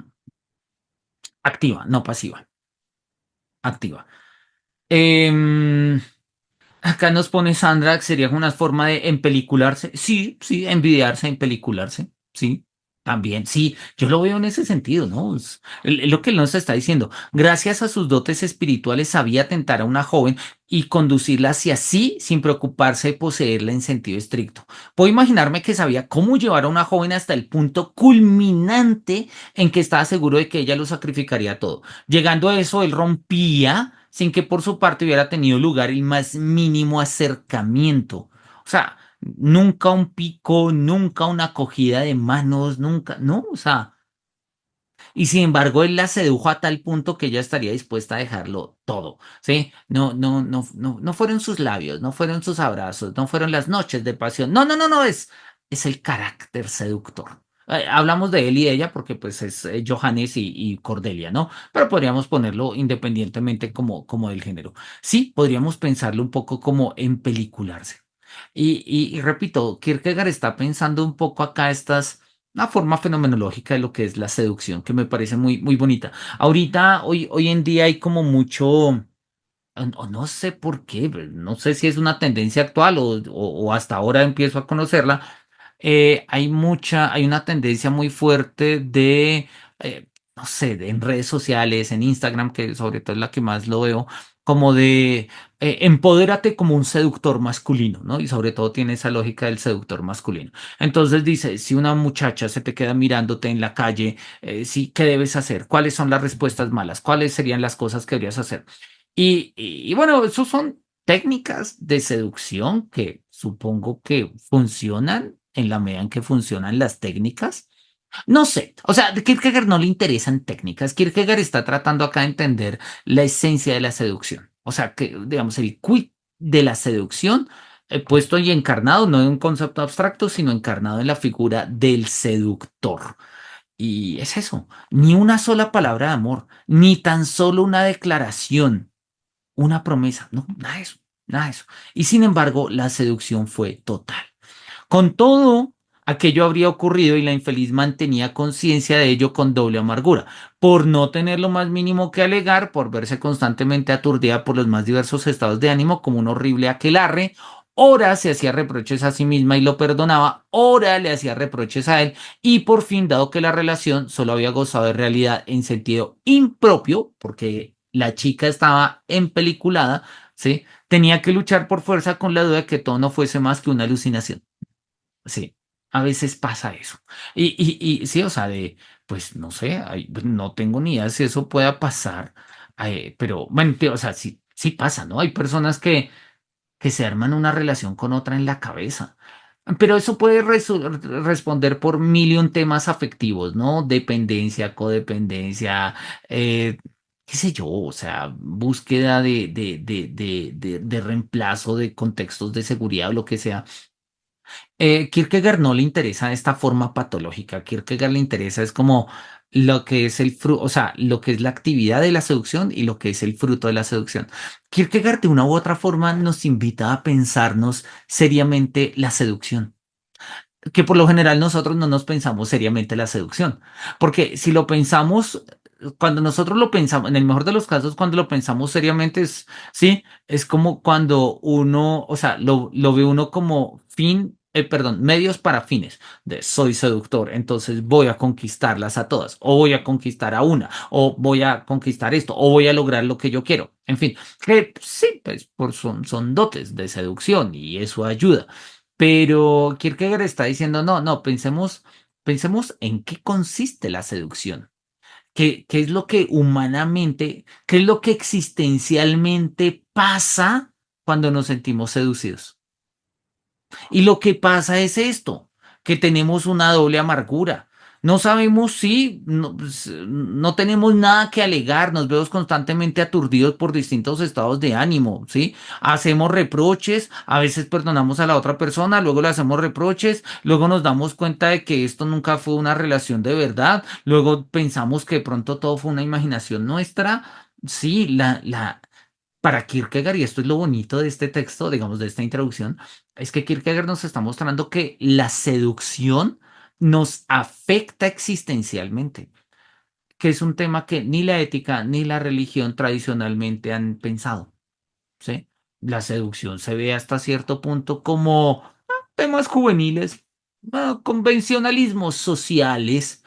activa, no pasiva, activa. Em, Acá nos pone Sandra, que sería una forma de empelicularse. Sí, sí, envidiarse, empelicularse. Sí, también, sí, yo lo veo en ese sentido, ¿no? Es lo que él nos está diciendo. Gracias a sus dotes espirituales sabía tentar a una joven y conducirla hacia sí sin preocuparse de poseerla en sentido estricto. Puedo imaginarme que sabía cómo llevar a una joven hasta el punto culminante en que estaba seguro de que ella lo sacrificaría todo. Llegando a eso, él rompía sin que por su parte hubiera tenido lugar el más mínimo acercamiento. O sea, nunca un pico, nunca una acogida de manos, nunca, no, o sea, y sin embargo él la sedujo a tal punto que ella estaría dispuesta a dejarlo todo, ¿sí? No fueron sus labios, no fueron sus abrazos, no fueron las noches de pasión, no, es el carácter seductor. Hablamos de él y de ella porque pues es Johannes y Cordelia, ¿no? Pero podríamos ponerlo independientemente como del género. Sí, podríamos pensarlo un poco como en pelicularse. Y repito, Kierkegaard está pensando un poco acá una forma fenomenológica de lo que es la seducción, que me parece muy bonita. Ahorita, hoy en día hay como mucho, o no sé por qué, no sé si es una tendencia actual o hasta ahora empiezo a conocerla. Hay una tendencia muy fuerte no sé, en redes sociales, en Instagram, que sobre todo es la que más lo veo, como de empodérate como un seductor masculino, ¿no? Y sobre todo tiene esa lógica del seductor masculino. Entonces dice, si una muchacha se te queda mirándote en la calle, sí, ¿qué debes hacer? ¿Cuáles son las respuestas malas? ¿Cuáles serían las cosas que deberías hacer? Y bueno, esos son técnicas de seducción que supongo que funcionan en la medida en que funcionan las técnicas. No sé, o sea, a Kierkegaard no le interesan técnicas. Kierkegaard está tratando acá de entender la esencia de la seducción. O sea, que, digamos, el quid de la seducción puesto y encarnado, no en un concepto abstracto, sino encarnado en la figura del seductor. Y es eso, ni una sola palabra de amor, ni tan solo una declaración, una promesa, no, nada de eso, nada de eso. Y sin embargo, la seducción fue total. Con todo, aquello habría ocurrido y la infeliz mantenía conciencia de ello con doble amargura, por no tener lo más mínimo que alegar, por verse constantemente aturdida por los más diversos estados de ánimo como un horrible aquelarre. Ora se hacía reproches a sí misma y lo perdonaba, ora le hacía reproches a él y por fin, dado que la relación solo había gozado de realidad en sentido impropio, porque la chica estaba empeliculada, ¿sí? Tenía que luchar por fuerza con la duda de que todo no fuese más que una alucinación. Sí, a veces pasa eso. Y sí, o sea, pues no sé, no tengo ni idea si eso pueda pasar, pero bueno, o sea, sí, sí pasa, ¿no? Hay personas que se arman una relación con otra en la cabeza. Pero eso puede responder por mil y un temas afectivos, ¿no? Dependencia, codependencia, eh, qué sé yo, o sea, búsqueda de reemplazo de contextos de seguridad o lo que sea. Kierkegaard no le interesa esta forma patológica. Kierkegaard le interesa es como lo que es el fruto, o sea, lo que es la actividad de la seducción y lo que es el fruto de la seducción. Kierkegaard de una u otra forma nos invita a pensarnos seriamente la seducción, que por lo general nosotros no nos pensamos seriamente la seducción, porque si lo pensamos, cuando nosotros lo pensamos, en el mejor de los casos, cuando lo pensamos seriamente sí, es como cuando uno, o sea, lo ve uno como fin, perdón, medios para fines, de soy seductor, entonces voy a conquistarlas a todas, o voy a conquistar a una, o voy a conquistar esto, o voy a lograr lo que yo quiero, en fin, que sí, pues son dotes de seducción y eso ayuda. Pero Kierkegaard está diciendo, no, pensemos en qué consiste la seducción, qué es lo que humanamente, qué es lo que existencialmente pasa cuando nos sentimos seducidos. Y lo que pasa es esto, que tenemos una doble amargura. No sabemos si, no, pues, no tenemos nada que alegar, nos vemos constantemente aturdidos por distintos estados de ánimo, ¿sí? Hacemos reproches, a veces perdonamos a la otra persona, luego le hacemos reproches, luego nos damos cuenta de que esto nunca fue una relación de verdad, luego pensamos que de pronto todo fue una imaginación nuestra. Sí, para Kierkegaard, y esto es lo bonito de este texto, digamos, de esta introducción, es que Kierkegaard nos está mostrando que la seducción nos afecta existencialmente, que es un tema que ni la ética ni la religión tradicionalmente han pensado, ¿sí? La seducción se ve hasta cierto punto como temas juveniles, convencionalismos sociales.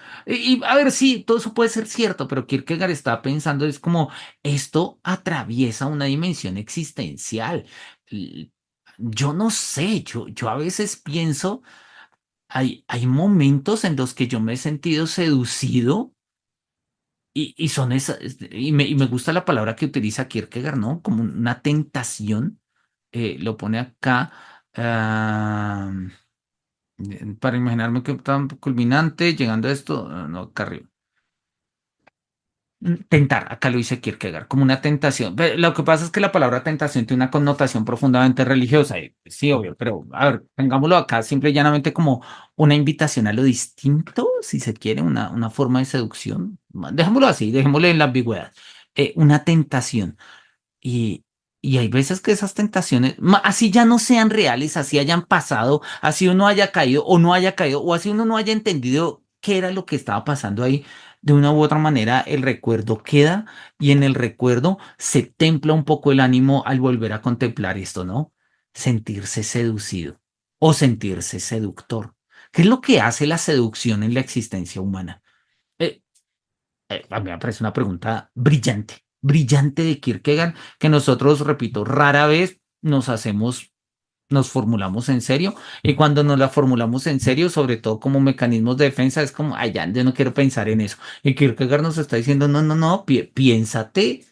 A ver, sí, todo eso puede ser cierto, pero Kierkegaard está pensando, es como esto atraviesa una dimensión existencial. L- Yo no sé, yo a veces pienso, hay momentos en los que yo me he sentido seducido y son esas, y me gusta la palabra que utiliza Kierkegaard, ¿no? Como una tentación, lo pone acá. ah, para imaginarme que tan culminante, llegando a esto, no, acá arriba. Tentar, acá lo dice Kierkegaard, como una tentación. Lo que pasa es que la palabra tentación tiene una connotación profundamente religiosa, y, pues, sí, obvio, pero a ver, tengámoslo acá simple y llanamente como una invitación a lo distinto, si se quiere, una forma de seducción. Dejémoslo así, dejémoslo en la ambigüedad. Una tentación. Y, y hay veces que esas tentaciones, así ya no sean reales, así hayan pasado, así uno haya caído o no haya caído, o así uno no haya entendido qué era lo que estaba pasando ahí, de una u otra manera el recuerdo queda y en el recuerdo se templa un poco el ánimo al volver a contemplar esto, ¿no? Sentirse seducido o sentirse seductor. ¿Qué es lo que hace la seducción en la existencia humana? Eh, a mí me parece una pregunta brillante, brillante de Kierkegaard, que nosotros, repito, rara vez nos formulamos en serio, y cuando nos la formulamos en serio, sobre todo como mecanismos de defensa, es como, ay, ya, yo no quiero pensar en eso. Y Kierkegaard nos está diciendo, no, no, no, piénsate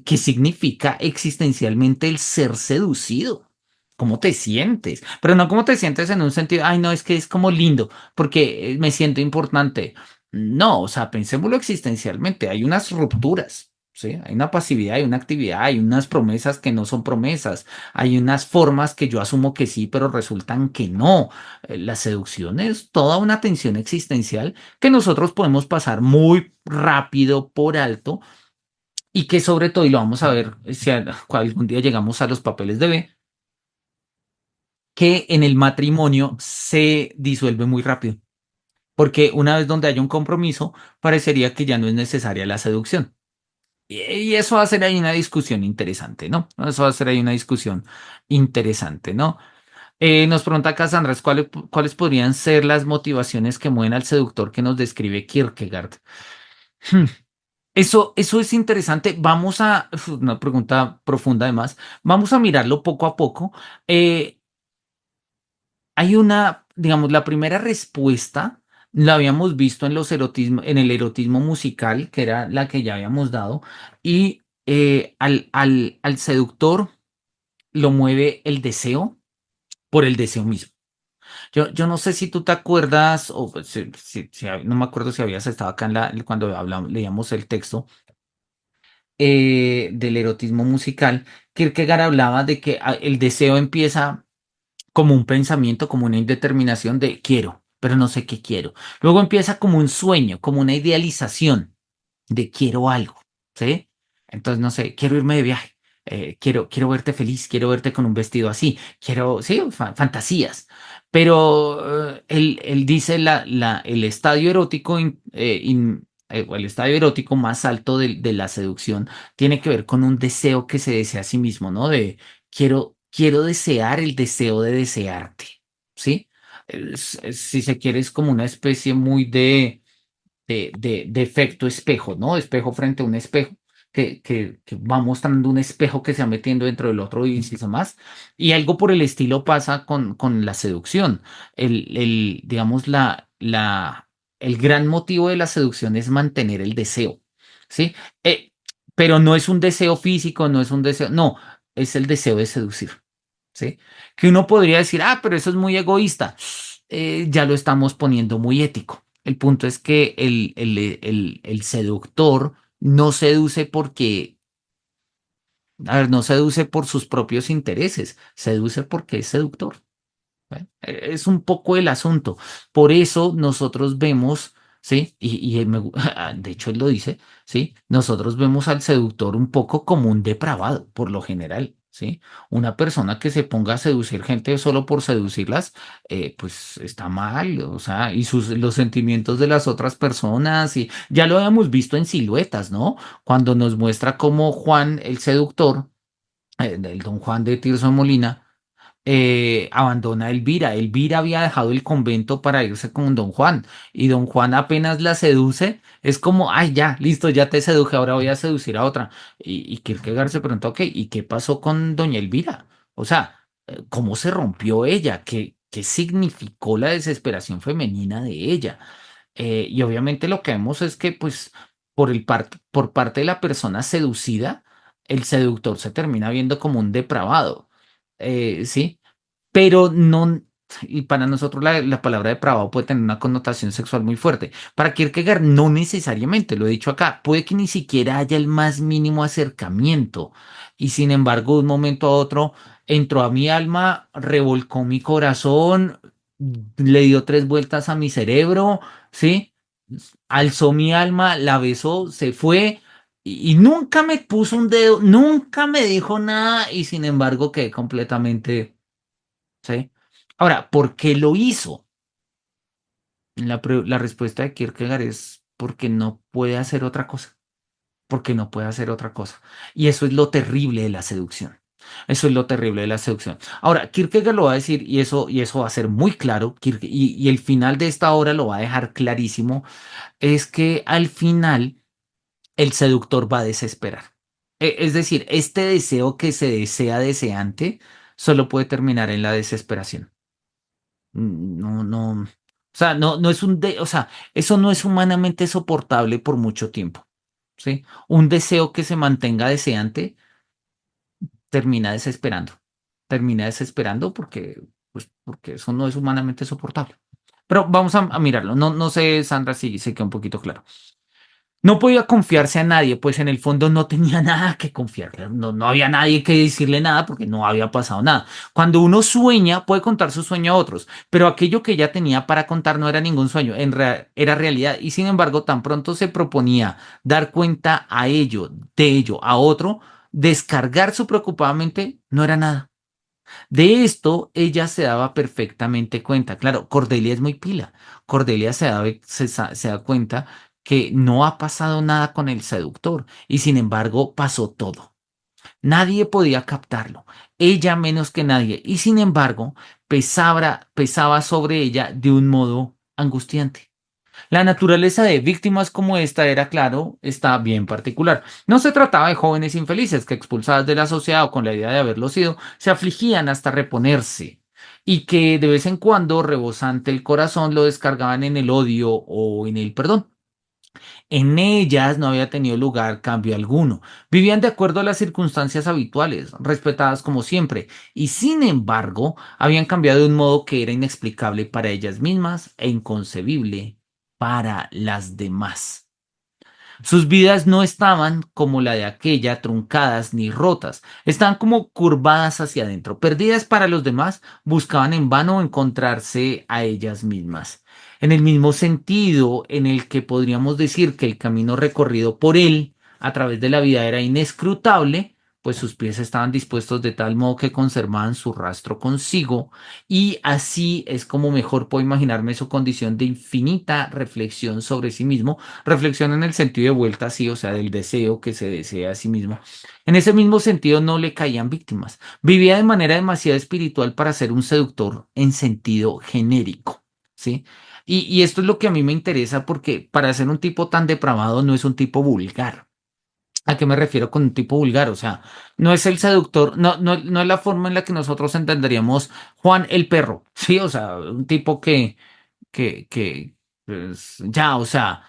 qué significa existencialmente el ser seducido. ¿Cómo te sientes? Pero no cómo te sientes en un sentido, ay, no, es que es como lindo, porque me siento importante. No, o sea, pensémoslo existencialmente. Hay unas rupturas, ¿sí? Hay una pasividad, hay una actividad, hay unas promesas que no son promesas, hay unas formas que yo asumo que sí, pero resultan que no. La seducción es toda una tensión existencial que nosotros podemos pasar muy rápido por alto y que sobre todo, y lo vamos a ver si algún día llegamos a los papeles de B, que en el matrimonio se disuelve muy rápido. Porque una vez donde haya un compromiso, parecería que ya no es necesaria la seducción. Y eso va a ser ahí una discusión interesante, ¿no? Eso va a ser ahí una discusión interesante, ¿no? Nos pregunta Cassandra, ¿cuáles podrían ser las motivaciones que mueven al seductor que nos describe Kierkegaard? Hmm, eso es interesante. Vamos a, una pregunta profunda además, vamos a mirarlo poco a poco. Eh, Hay una, digamos, la primera respuesta la habíamos visto en en el erotismo musical, que era la que ya habíamos dado, y al seductor lo mueve el deseo por el deseo mismo. Yo no sé si tú te acuerdas, o pues, no me acuerdo si habías estado acá cuando leíamos el texto del erotismo musical. Kierkegaard hablaba de que el deseo empieza como un pensamiento, como una indeterminación de quiero, pero no sé qué quiero. Luego empieza como un sueño, como una idealización de quiero algo, ¿sí? Entonces, no sé, quiero irme de viaje, quiero verte feliz, quiero verte con un vestido así, quiero, sí, fantasías. Pero él dice el estadio erótico, o el estadio erótico más alto de la seducción tiene que ver con un deseo que se desea a sí mismo, ¿no? De quiero desear el deseo de desearte, ¿sí? Si se quiere, es como una especie muy de efecto espejo, ¿no? Espejo frente a un espejo, que va mostrando un espejo que se va metiendo dentro del otro y si más. Y algo por el estilo pasa con la seducción. Digamos, el gran motivo de la seducción es mantener el deseo, ¿sí? Pero no es un deseo físico, no es un deseo, no, es el deseo de seducir, ¿sí? Que uno podría decir, ah, pero eso es muy egoísta. Ya lo estamos poniendo muy ético. El punto es que el seductor no seduce porque, a ver, no seduce por sus propios intereses, seduce porque es seductor. ¿Eh? Es un poco el asunto. Por eso nosotros vemos, ¿sí? De hecho él lo dice, ¿sí? Nosotros vemos al seductor un poco como un depravado, por lo general, ¿sí? Una persona que se ponga a seducir gente solo por seducirlas, pues está mal, o sea, y los sentimientos de las otras personas, y ya lo habíamos visto en Siluetas, ¿no? Cuando nos muestra cómo Juan, el seductor, el don Juan de Tirso de Molina, abandona a Elvira. Elvira había dejado el convento para irse con don Juan y don Juan apenas la seduce, es como, ay, ya, listo, ya te seduje, ahora voy a seducir a otra. Y Kierkegaard se preguntó, ok, ¿y qué pasó con doña Elvira? O sea, ¿cómo se rompió ella? ¿Qué significó la desesperación femenina de ella? Y obviamente lo que vemos es que, pues, por parte de la persona seducida, el seductor se termina viendo como un depravado. ¿Sí? Pero no, y para nosotros la palabra depravado puede tener una connotación sexual muy fuerte. Para Kierkegaard no necesariamente, lo he dicho acá, puede que ni siquiera haya el más mínimo acercamiento y sin embargo de un momento a otro entró a mi alma, revolcó mi corazón, le dio tres vueltas a mi cerebro, ¿sí? Alzó mi alma, la besó, se fue. Y nunca me puso un dedo, nunca me dijo nada y sin embargo quedé completamente. ¿Sí? Ahora, ¿por qué lo hizo? La respuesta de Kierkegaard es porque no puede hacer otra cosa, porque no puede hacer otra cosa. Y eso es lo terrible de la seducción. Eso es lo terrible de la seducción. Ahora, Kierkegaard lo va a decir y eso va a ser muy claro, y el final de esta obra lo va a dejar clarísimo, es que al final el seductor va a desesperar. Es decir, este deseo que se desea deseante solo puede terminar en la desesperación. No, no, o sea, no es o sea, eso no es humanamente soportable por mucho tiempo, ¿sí? Un deseo que se mantenga deseante termina desesperando porque, pues, porque eso no es humanamente soportable. Pero vamos a mirarlo. No sé, Sandra, si se queda un poquito claro. No podía confiarse a nadie, pues en el fondo no tenía nada que confiarle, no había nadie que decirle nada porque no había pasado nada. Cuando uno sueña, puede contar su sueño a otros, pero aquello que ella tenía para contar no era ningún sueño, era realidad y sin embargo tan pronto se proponía dar cuenta de ello a otro, descargar su preocupadamente, no era nada. De esto ella se daba perfectamente cuenta. Claro, Cordelia es muy pila. Cordelia se da cuenta que no ha pasado nada con el seductor y sin embargo pasó todo. Nadie podía captarlo, ella menos que nadie y sin embargo pesaba sobre ella de un modo angustiante. La naturaleza de víctimas como esta era, claro, está bien particular. No se trataba de jóvenes infelices que expulsadas de la sociedad o con la idea de haberlo sido, se afligían hasta reponerse y que de vez en cuando, rebosante el corazón, lo descargaban en el odio o en el perdón. En ellas no había tenido lugar cambio alguno. Vivían de acuerdo a las circunstancias habituales, respetadas como siempre, y sin embargo habían cambiado de un modo que era inexplicable para ellas mismas e inconcebible para las demás. Sus vidas no estaban como la de aquella, truncadas ni rotas, estaban como curvadas hacia adentro, perdidas para los demás, buscaban en vano encontrarse a ellas mismas. En el mismo sentido en el que podríamos decir que el camino recorrido por él a través de la vida era inescrutable, pues sus pies estaban dispuestos de tal modo que conservaban su rastro consigo, y así es como mejor puedo imaginarme su condición de infinita reflexión sobre sí mismo. Reflexión en el sentido de vuelta, sí, o sea, del deseo que se desea a sí mismo. En ese mismo sentido no le caían víctimas. Vivía de manera demasiado espiritual para ser un seductor en sentido genérico, ¿sí? Y esto es lo que a mí me interesa porque para ser un tipo tan depravado no es un tipo vulgar. ¿A qué me refiero con un tipo vulgar? O sea, no es el seductor, no es la forma en la que nosotros entenderíamos Juan el perro, ¿sí? O sea, un tipo que pues, ya, o sea,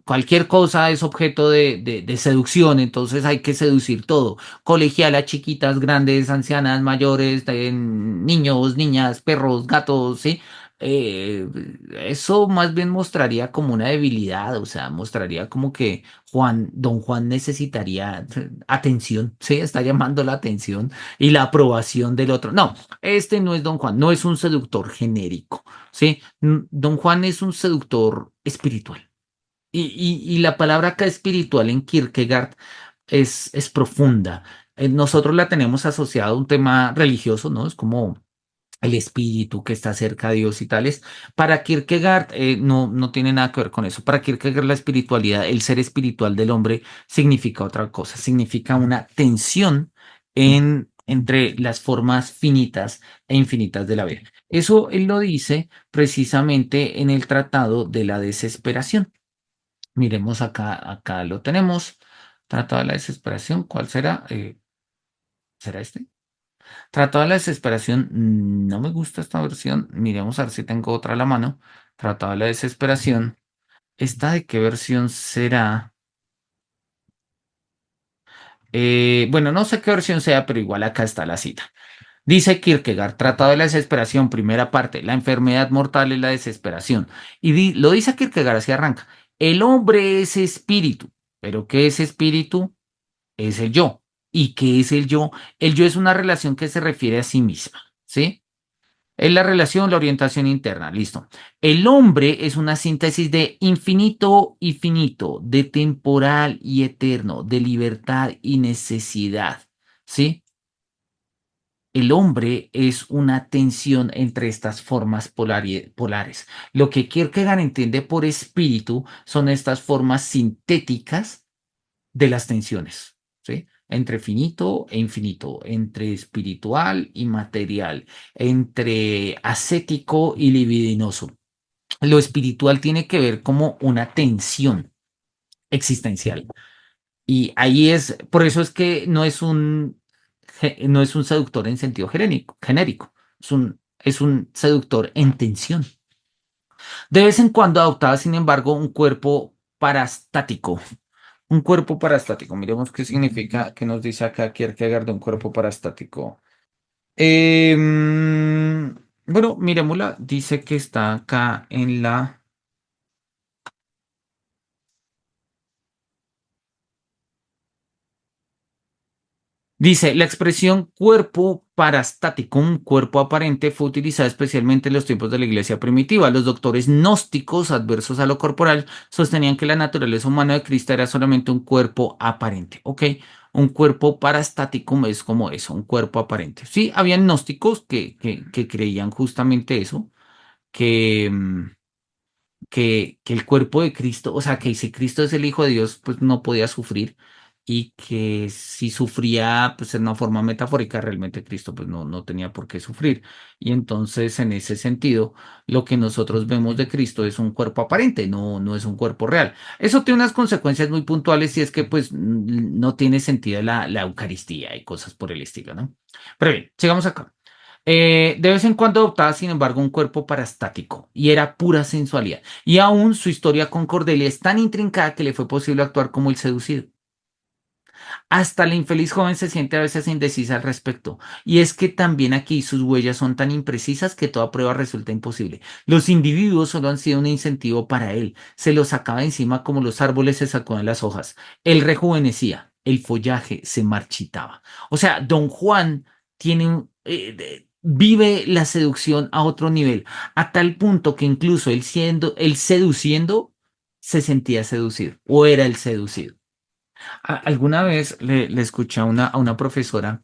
cualquier cosa es objeto de seducción, entonces hay que seducir todo. Colegialas, chiquitas, grandes, ancianas, mayores, niños, niñas, perros, gatos, ¿sí? eh, eso más bien mostraría como una debilidad, o sea, mostraría como que Don Juan necesitaría atención, sí, está llamando la atención y la aprobación del otro. No, este no es Don Juan, no es un seductor genérico, sí, Don Juan es un seductor espiritual. Y la palabra acá espiritual en Kierkegaard es profunda. Nosotros la tenemos asociada a un tema religioso, ¿no? Es como el espíritu que está cerca de Dios y tales. Para Kierkegaard no tiene nada que ver con eso. Para Kierkegaard la espiritualidad, el ser espiritual del hombre significa otra cosa, significa una tensión entre las formas finitas e infinitas de la vida. Eso él lo dice precisamente en el Tratado de la Desesperación. Miremos acá lo tenemos. Tratado de la Desesperación, ¿cuál será? ¿Será este? Tratado de la Desesperación, no me gusta esta versión. Miremos a ver si tengo otra a la mano. Tratado de la Desesperación. ¿Esta de qué versión será? Bueno, no sé qué versión sea, pero igual acá está la cita. Dice Kierkegaard, Tratado de la Desesperación, primera parte, la enfermedad mortal es la desesperación. Y lo dice Kierkegaard, así arranca. El hombre es espíritu, pero ¿qué es espíritu? Es el yo. ¿Y qué es el yo? El yo es una relación que se refiere a sí misma, ¿sí? Es la relación, la orientación interna, listo. El hombre es una síntesis de infinito y finito, de temporal y eterno, de libertad y necesidad, ¿sí? El hombre es una tensión entre estas formas polares. Lo que Kierkegaard entiende por espíritu son estas formas sintéticas de las tensiones, ¿sí? Entre finito e infinito, entre espiritual y material, entre ascético y libidinoso. Lo espiritual tiene que ver como una tensión existencial. Y ahí es, por eso es que no es un seductor en sentido genérico, es un seductor en tensión. De vez en cuando adoptaba, sin embargo, un cuerpo parastático. Un cuerpo parastático. Miremos qué significa, qué nos dice acá Kierkegaard de un cuerpo parastático. Bueno, miremosla. Dice que está acá en la. Dice, la expresión cuerpo parastático, un cuerpo aparente, fue utilizada especialmente en los tiempos de la iglesia primitiva. Los doctores gnósticos, adversos a lo corporal, sostenían que la naturaleza humana de Cristo era solamente un cuerpo aparente. ¿Ok? Un cuerpo parastático es como eso, un cuerpo aparente. Sí, habían gnósticos que creían justamente eso, que, que el cuerpo de Cristo, o sea, que si Cristo es el Hijo de Dios, pues no podía sufrir y que si sufría, pues en una forma metafórica, realmente Cristo pues no tenía por qué sufrir. Y entonces, en ese sentido, lo que nosotros vemos de Cristo es un cuerpo aparente, no es un cuerpo real. Eso tiene unas consecuencias muy puntuales y es que pues no tiene sentido la Eucaristía y cosas por el estilo, ¿no? Pero bien, sigamos acá. De vez en cuando adoptaba, sin embargo, un cuerpo parastático y era pura sensualidad. Y aún su historia con Cordelia es tan intrincada que le fue posible actuar como el seducido. Hasta la infeliz joven se siente a veces indecisa al respecto. Y es que también aquí sus huellas son tan imprecisas que toda prueba resulta imposible. Los individuos solo han sido un incentivo para él. Se los sacaba encima como los árboles se sacudan las hojas. Él rejuvenecía, el follaje se marchitaba. O sea, Don Juan vive la seducción a otro nivel, a tal punto que incluso él seduciendo, se sentía seducido o era el seducido. Alguna vez le escuché a una profesora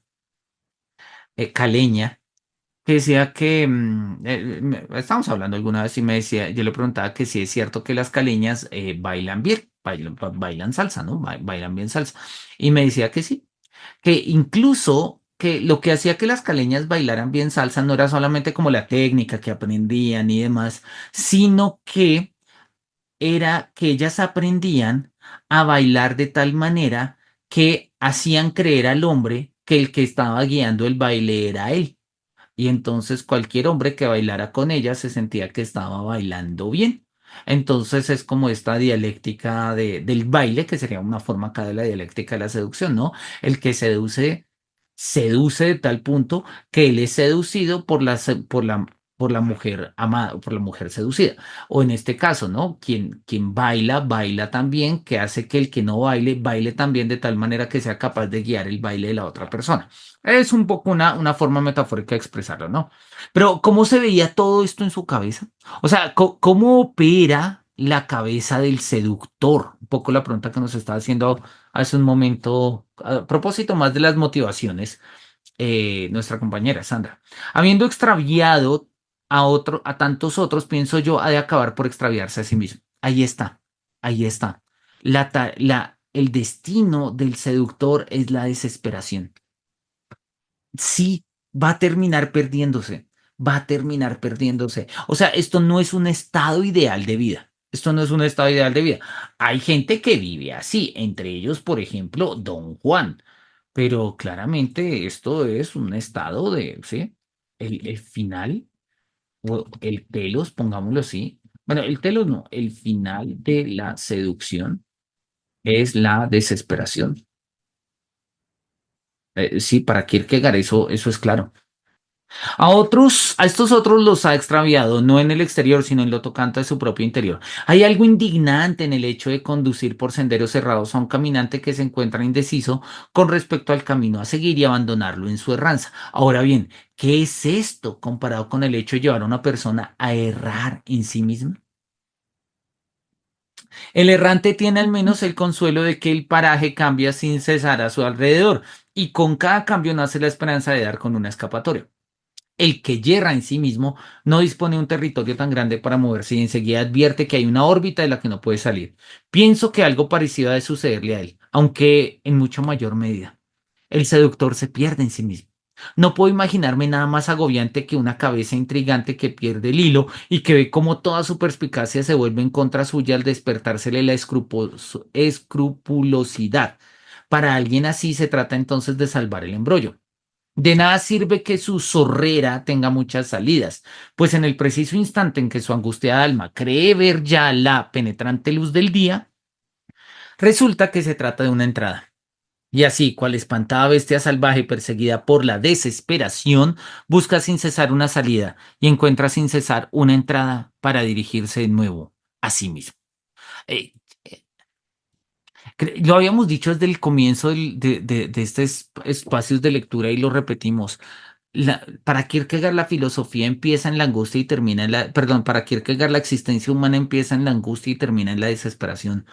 caleña que decía que, estábamos hablando alguna vez y me decía, yo le preguntaba que si es cierto que las caleñas bailan bien, bailan salsa, ¿no? Bailan bien salsa. Y me decía que sí, que incluso que lo que hacía que las caleñas bailaran bien salsa no era solamente como la técnica que aprendían y demás, sino que era que ellas aprendían a bailar de tal manera que hacían creer al hombre que el que estaba guiando el baile era él. Y entonces cualquier hombre que bailara con ella se sentía que estaba bailando bien. Entonces es como esta dialéctica del baile, que sería una forma acá de la dialéctica de la seducción, ¿no? El que seduce, seduce de tal punto que él es seducido por la por la mujer amada o por la mujer seducida. O en este caso, ¿no? Quien baila, baila también, que hace que el que no baile, baile también de tal manera que sea capaz de guiar el baile de la otra persona. Es un poco una forma metafórica de expresarlo, ¿no? Pero ¿cómo se veía todo esto en su cabeza? O sea, ¿cómo opera la cabeza del seductor? Un poco la pregunta que nos estaba haciendo hace un momento, a propósito más de las motivaciones, nuestra compañera Sandra. Habiendo extraviado a tantos otros, pienso yo, ha de acabar por extraviarse a sí mismo. Ahí está, ahí está. El destino del seductor es la desesperación. Sí, va a terminar perdiéndose, va a terminar perdiéndose. O sea, esto no es un estado ideal de vida. Esto no es un estado ideal de vida. Hay gente que vive así, entre ellos, por ejemplo, Don Juan. Pero claramente esto es un estado de, ¿sí? El final, o el telos, pongámoslo así. Bueno, el telos no, el final de la seducción es la desesperación. Sí, para Kierkegaard eso es claro. A estos otros los ha extraviado, no en el exterior, sino en lo tocante a su propio interior. Hay algo indignante en el hecho de conducir por senderos cerrados a un caminante que se encuentra indeciso con respecto al camino a seguir y abandonarlo en su erranza. Ahora bien, ¿qué es esto comparado con el hecho de llevar a una persona a errar en sí misma? El errante tiene al menos el consuelo de que el paraje cambia sin cesar a su alrededor, y con cada cambio nace la esperanza de dar con una escapatoria. El que yerra en sí mismo no dispone de un territorio tan grande para moverse y enseguida advierte que hay una órbita de la que no puede salir. Pienso que algo parecido ha de sucederle a él, aunque en mucho mayor medida. El seductor se pierde en sí mismo. No puedo imaginarme nada más agobiante que una cabeza intrigante que pierde el hilo y que ve cómo toda su perspicacia se vuelve en contra suya al despertársele la escrupulosidad. Para alguien así se trata entonces de salvar el embrollo. De nada sirve que su zorrera tenga muchas salidas, pues en el preciso instante en que su angustiada alma cree ver ya la penetrante luz del día, resulta que se trata de una entrada. Y así, cual espantada bestia salvaje perseguida por la desesperación, busca sin cesar una salida y encuentra sin cesar una entrada para dirigirse de nuevo a sí mismo. Eh, lo habíamos dicho desde el comienzo de estos espacios de lectura y lo repetimos. Para Kierkegaard la filosofía empieza en la angustia y termina en perdón, para Kierkegaard la existencia humana empieza en la angustia y termina en la desesperación.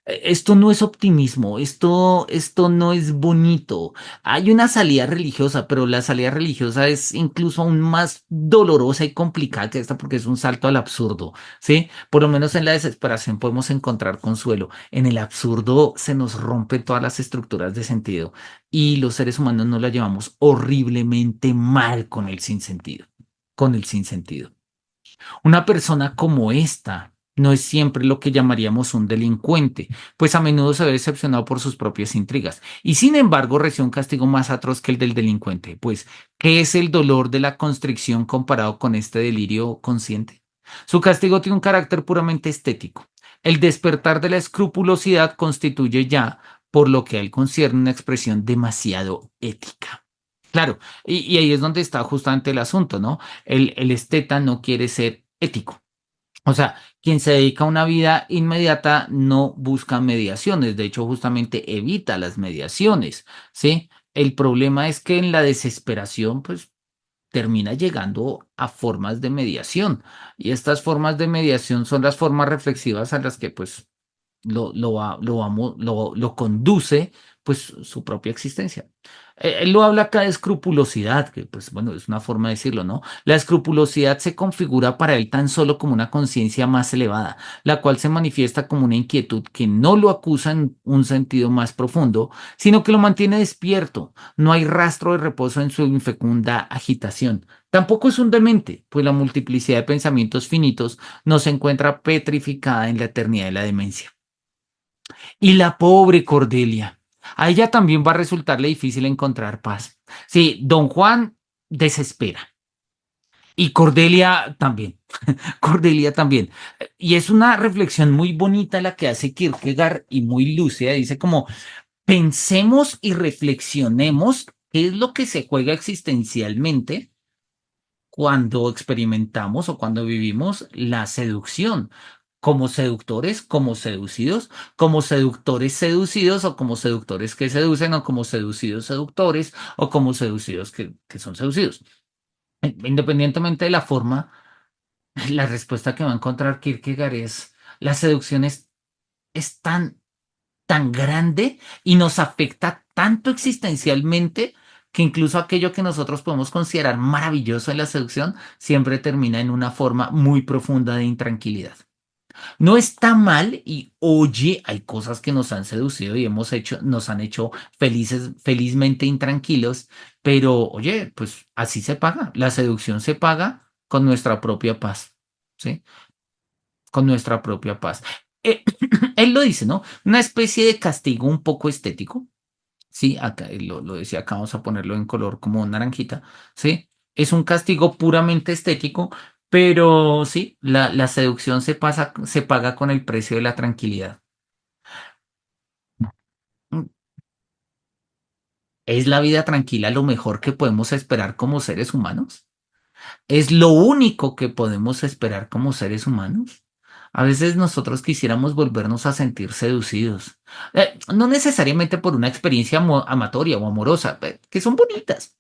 Esto no es optimismo, esto no es bonito. Hay una salida religiosa, pero la salida religiosa es incluso aún más dolorosa y complicada que esta porque es un salto al absurdo, ¿sí? Por lo menos en la desesperación podemos encontrar consuelo. En el absurdo se nos rompen todas las estructuras de sentido y los seres humanos nos la llevamos horriblemente mal con el sinsentido. Una persona como esta no es siempre lo que llamaríamos un delincuente, pues a menudo se ve decepcionado por sus propias intrigas y sin embargo recibe un castigo más atroz que el del delincuente, pues ¿qué es el dolor de la constricción comparado con este delirio consciente? Su castigo tiene un carácter puramente estético. El despertar de la escrupulosidad constituye ya, por lo que a él concierne, una expresión demasiado ética. Claro, y ahí es donde está justamente el asunto, ¿no? El esteta no quiere ser ético. O sea, quien se dedica a una vida inmediata no busca mediaciones, de hecho, justamente evita las mediaciones, ¿sí? El problema es que en la desesperación, pues termina llegando a formas de mediación. Y estas formas de mediación son las formas reflexivas a las que, pues, lo conduce pues su propia existencia. Él lo habla acá de escrupulosidad, que pues bueno, es una forma de decirlo, ¿no? La escrupulosidad se configura para él tan solo como una conciencia más elevada, la cual se manifiesta como una inquietud que no lo acusa en un sentido más profundo, sino que lo mantiene despierto. No hay rastro de reposo en su infecunda agitación. Tampoco es un demente, pues la multiplicidad de pensamientos finitos no se encuentra petrificada en la eternidad de la demencia. Y la pobre Cordelia. A ella también va a resultarle difícil encontrar paz. Sí, don Juan desespera. Y Cordelia también. Cordelia también. Y es una reflexión muy bonita la que hace Kierkegaard y muy lúcida. Dice como, pensemos y reflexionemos qué es lo que se juega existencialmente cuando experimentamos o cuando vivimos la seducción, como seductores, como seducidos, como seductores seducidos o como seductores que seducen o como seducidos seductores o como seducidos que son seducidos. Independientemente de la forma, la respuesta que va a encontrar Kierkegaard es la seducción es tan grande y nos afecta tanto existencialmente que incluso aquello que nosotros podemos considerar maravilloso en la seducción siempre termina en una forma muy profunda de intranquilidad. No está mal y oye, hay cosas que nos han seducido y nos han hecho felices, felizmente intranquilos, pero oye, pues así se paga. La seducción se paga con nuestra propia paz, ¿sí? Con nuestra propia paz. Eh, él lo dice, ¿no? Una especie de castigo un poco estético. Sí, acá lo decía, acá vamos a ponerlo en color como naranjita, ¿sí? Es un castigo puramente estético, pero sí, la seducción se paga con el precio de la tranquilidad. Mm, ¿Es la vida tranquila lo mejor que podemos esperar como seres humanos? ¿Es lo único que podemos esperar como seres humanos? A veces nosotros quisiéramos volvernos a sentir seducidos, no necesariamente por una experiencia amatoria o amorosa, que son bonitas.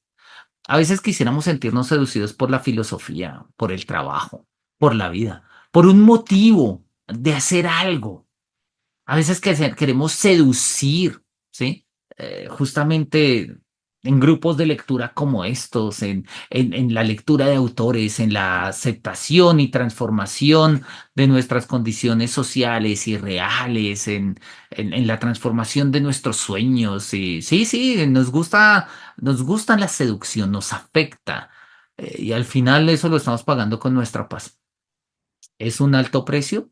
A veces quisiéramos sentirnos seducidos por la filosofía, por el trabajo, por la vida, por un motivo de hacer algo. A veces queremos seducir, ¿sí? Justamente en grupos de lectura como estos, en la lectura de autores, en la aceptación y transformación de nuestras condiciones sociales y reales, en la transformación de nuestros sueños. Y, sí, sí, nos gusta la seducción, nos afecta. Y al final eso lo estamos pagando con nuestra paz. ¿Es un alto precio?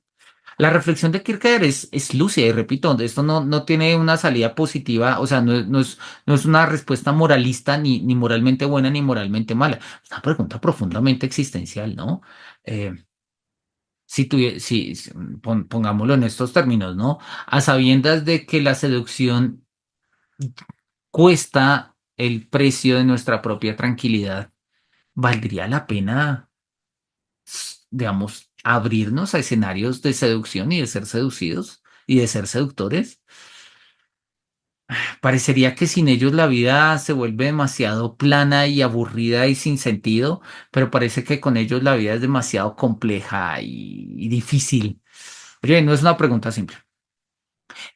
La reflexión de Kierkegaard es lúcida y repito, esto no tiene una salida positiva, o sea, no es una respuesta moralista ni moralmente buena ni moralmente mala. Es una pregunta profundamente existencial, ¿no? Eh, si pongámoslo en estos términos, ¿no? A sabiendas de que la seducción cuesta el precio de nuestra propia tranquilidad, ¿valdría la pena, digamos, abrirnos a escenarios de seducción y de ser seducidos y de ser seductores? Parecería que sin ellos la vida se vuelve demasiado plana y aburrida y sin sentido, pero parece que con ellos la vida es demasiado compleja y difícil. Oye, no es una pregunta simple.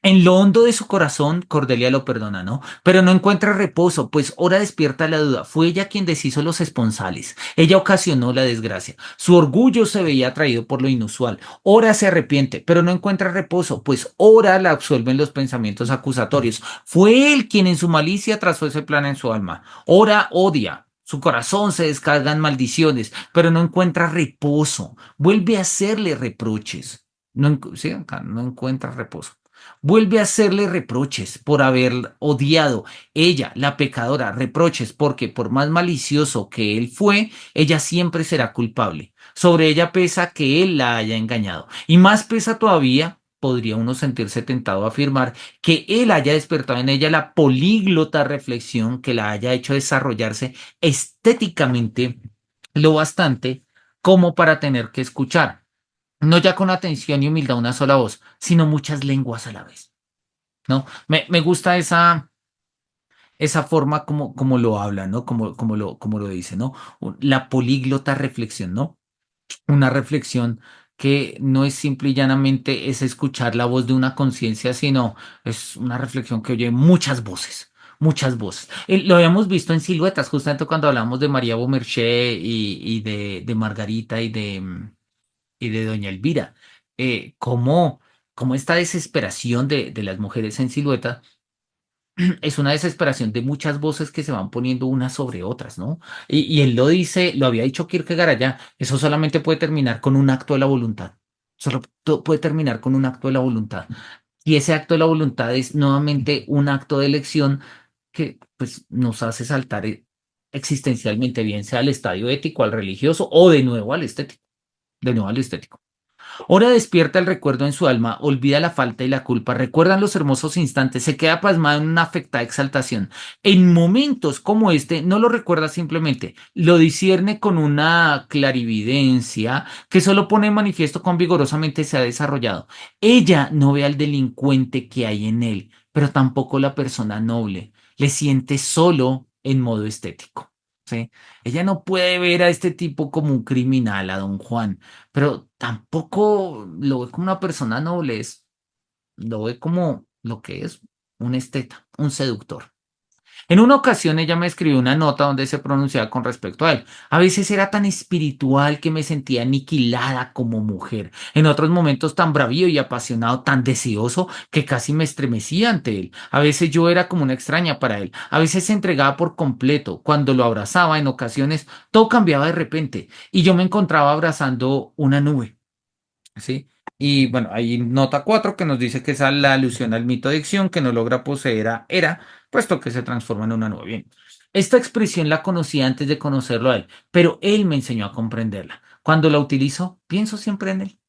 En lo hondo de su corazón, Cordelia lo perdona, ¿no? Pero no encuentra reposo, pues ora despierta la duda. Fue ella quien deshizo los esponsales. Ella ocasionó la desgracia. Su orgullo se veía atraído por lo inusual. Ora se arrepiente, pero no encuentra reposo, pues ora la absuelven los pensamientos acusatorios. Fue él quien en su malicia trazó ese plan en su alma. Ora odia. Su corazón se descarga en maldiciones, pero no encuentra reposo. Vuelve a hacerle reproches. Sí, acá no encuentra reposo. Vuelve a hacerle reproches por haber odiado ella, la pecadora, reproches porque por más malicioso que él fue, ella siempre será culpable. Sobre ella pesa que él la haya engañado. Y más pesa todavía, podría uno sentirse tentado a afirmar, que él haya despertado en ella la políglota reflexión que la haya hecho desarrollarse estéticamente lo bastante como para tener que escuchar no ya con atención y humildad una sola voz, sino muchas lenguas a la vez, ¿no? Me gusta esa forma como lo habla, ¿no? Como lo dice, ¿no? La políglota reflexión, ¿no? Una reflexión que no es simple y llanamente es escuchar la voz de una conciencia, sino es una reflexión que oye muchas voces. Muchas voces. Lo habíamos visto en Siluetas, justamente cuando hablamos de María Beaumarchais y de Margarita y de Doña Elvira. Cómo, cómo esta desesperación de las mujeres en Silueta es una desesperación de muchas voces que se van poniendo unas sobre otras, ¿no? Y él lo dice, lo había dicho Kierkegaard allá, eso solamente puede terminar con un acto de la voluntad. Solo puede terminar con un acto de la voluntad. Y ese acto de la voluntad es nuevamente un acto de elección que pues, nos hace saltar existencialmente, bien sea al estadio ético, al religioso o de nuevo al estético. De nuevo al estético. Ora despierta el recuerdo en su alma, olvida la falta y la culpa, recuerdan los hermosos instantes, se queda pasmado en una afectada exaltación. En momentos como este, no lo recuerda simplemente, lo discierne con una clarividencia que solo pone en manifiesto cuán vigorosamente se ha desarrollado. Ella no ve al delincuente que hay en él, pero tampoco la persona noble. Le siente solo en modo estético. ¿Sí? Ella no puede ver a este tipo como un criminal, a don Juan, pero tampoco lo ve como una persona noble, lo ve como lo que es un esteta, un seductor. En una ocasión ella me escribió una nota donde se pronunciaba con respecto a él. A veces era tan espiritual que me sentía aniquilada como mujer. En otros momentos tan bravío y apasionado, tan deseoso que casi me estremecía ante él. A veces yo era como una extraña para él. A veces se entregaba por completo. Cuando lo abrazaba, en ocasiones todo cambiaba de repente y yo me encontraba abrazando una nube. ¿Sí? Y bueno, hay nota 4 que nos dice que es la alusión al mito de Ixión que no logra poseer a Hera, puesto que se transforma en una nube. Bien, esta expresión la conocí antes de conocerlo a él, pero él me enseñó a comprenderla. Cuando la utilizo, pienso siempre en él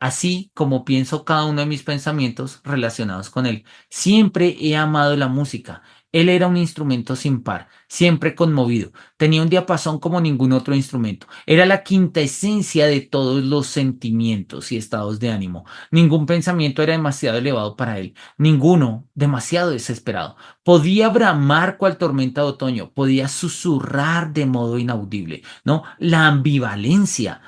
así como pienso cada uno de mis pensamientos relacionados con él. Siempre he amado la música. Él era un instrumento sin par, siempre conmovido. Tenía un diapasón como ningún otro instrumento. Era la quinta esencia de todos los sentimientos y estados de ánimo. Ningún pensamiento era demasiado elevado para él, ninguno demasiado desesperado. Podía bramar cual tormenta de otoño, podía susurrar de modo inaudible, ¿no? La ambivalencia.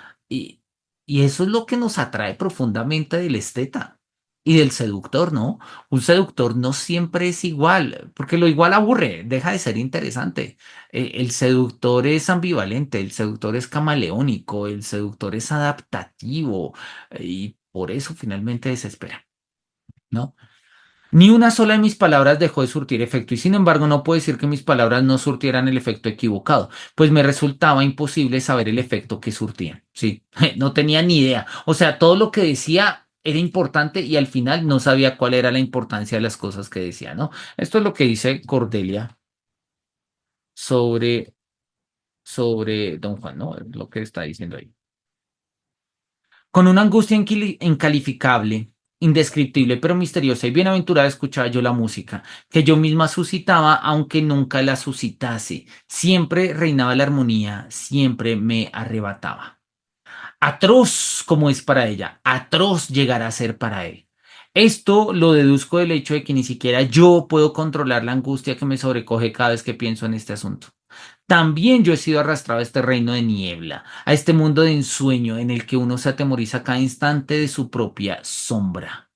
Y eso es lo que nos atrae profundamente del esteta y del seductor, ¿no? Un seductor no siempre es igual, porque lo igual aburre, deja de ser interesante. El seductor es ambivalente, el seductor es camaleónico, el seductor es adaptativo y por eso finalmente desespera, ¿no? Ni una sola de mis palabras dejó de surtir efecto y sin embargo no puedo decir que mis palabras no surtieran el efecto equivocado, pues me resultaba imposible saber el efecto que surtían. Sí, no tenía ni idea. O sea, todo lo que decía era importante y al final no sabía cuál era la importancia de las cosas que decía, ¿no? Esto es lo que dice Cordelia sobre, sobre Don Juan, ¿no? Es lo que está diciendo ahí. Con una angustia incalificable, indescriptible, pero misteriosa y bienaventurada escuchaba yo la música, que yo misma suscitaba, aunque nunca la suscitase. Siempre reinaba la armonía, siempre me arrebataba. Atroz como es para ella, atroz llegará a ser para él. Esto lo deduzco del hecho de que ni siquiera yo puedo controlar la angustia que me sobrecoge cada vez que pienso en este asunto. También yo he sido arrastrado a este reino de niebla, a este mundo de ensueño en el que uno se atemoriza cada instante de su propia sombra.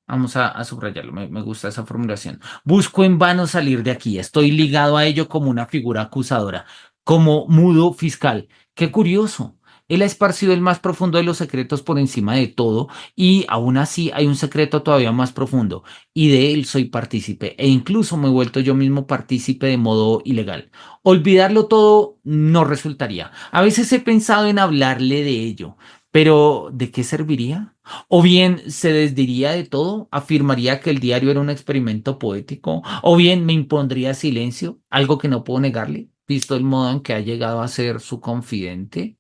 Vamos a subrayarlo, me gusta esa formulación. Busco en vano salir de aquí, estoy ligado a ello como una figura acusadora, como mudo fiscal. Qué curioso. Él ha esparcido el más profundo de los secretos por encima de todo y aún así hay un secreto todavía más profundo y de él soy partícipe e incluso me he vuelto yo mismo partícipe de modo ilegal. Olvidarlo todo no resultaría. A veces he pensado en hablarle de ello, pero ¿de qué serviría? O bien se desdiría de todo, afirmaría que el diario era un experimento poético, o bien me impondría silencio, algo que no puedo negarle, visto el modo en que ha llegado a ser su confidente.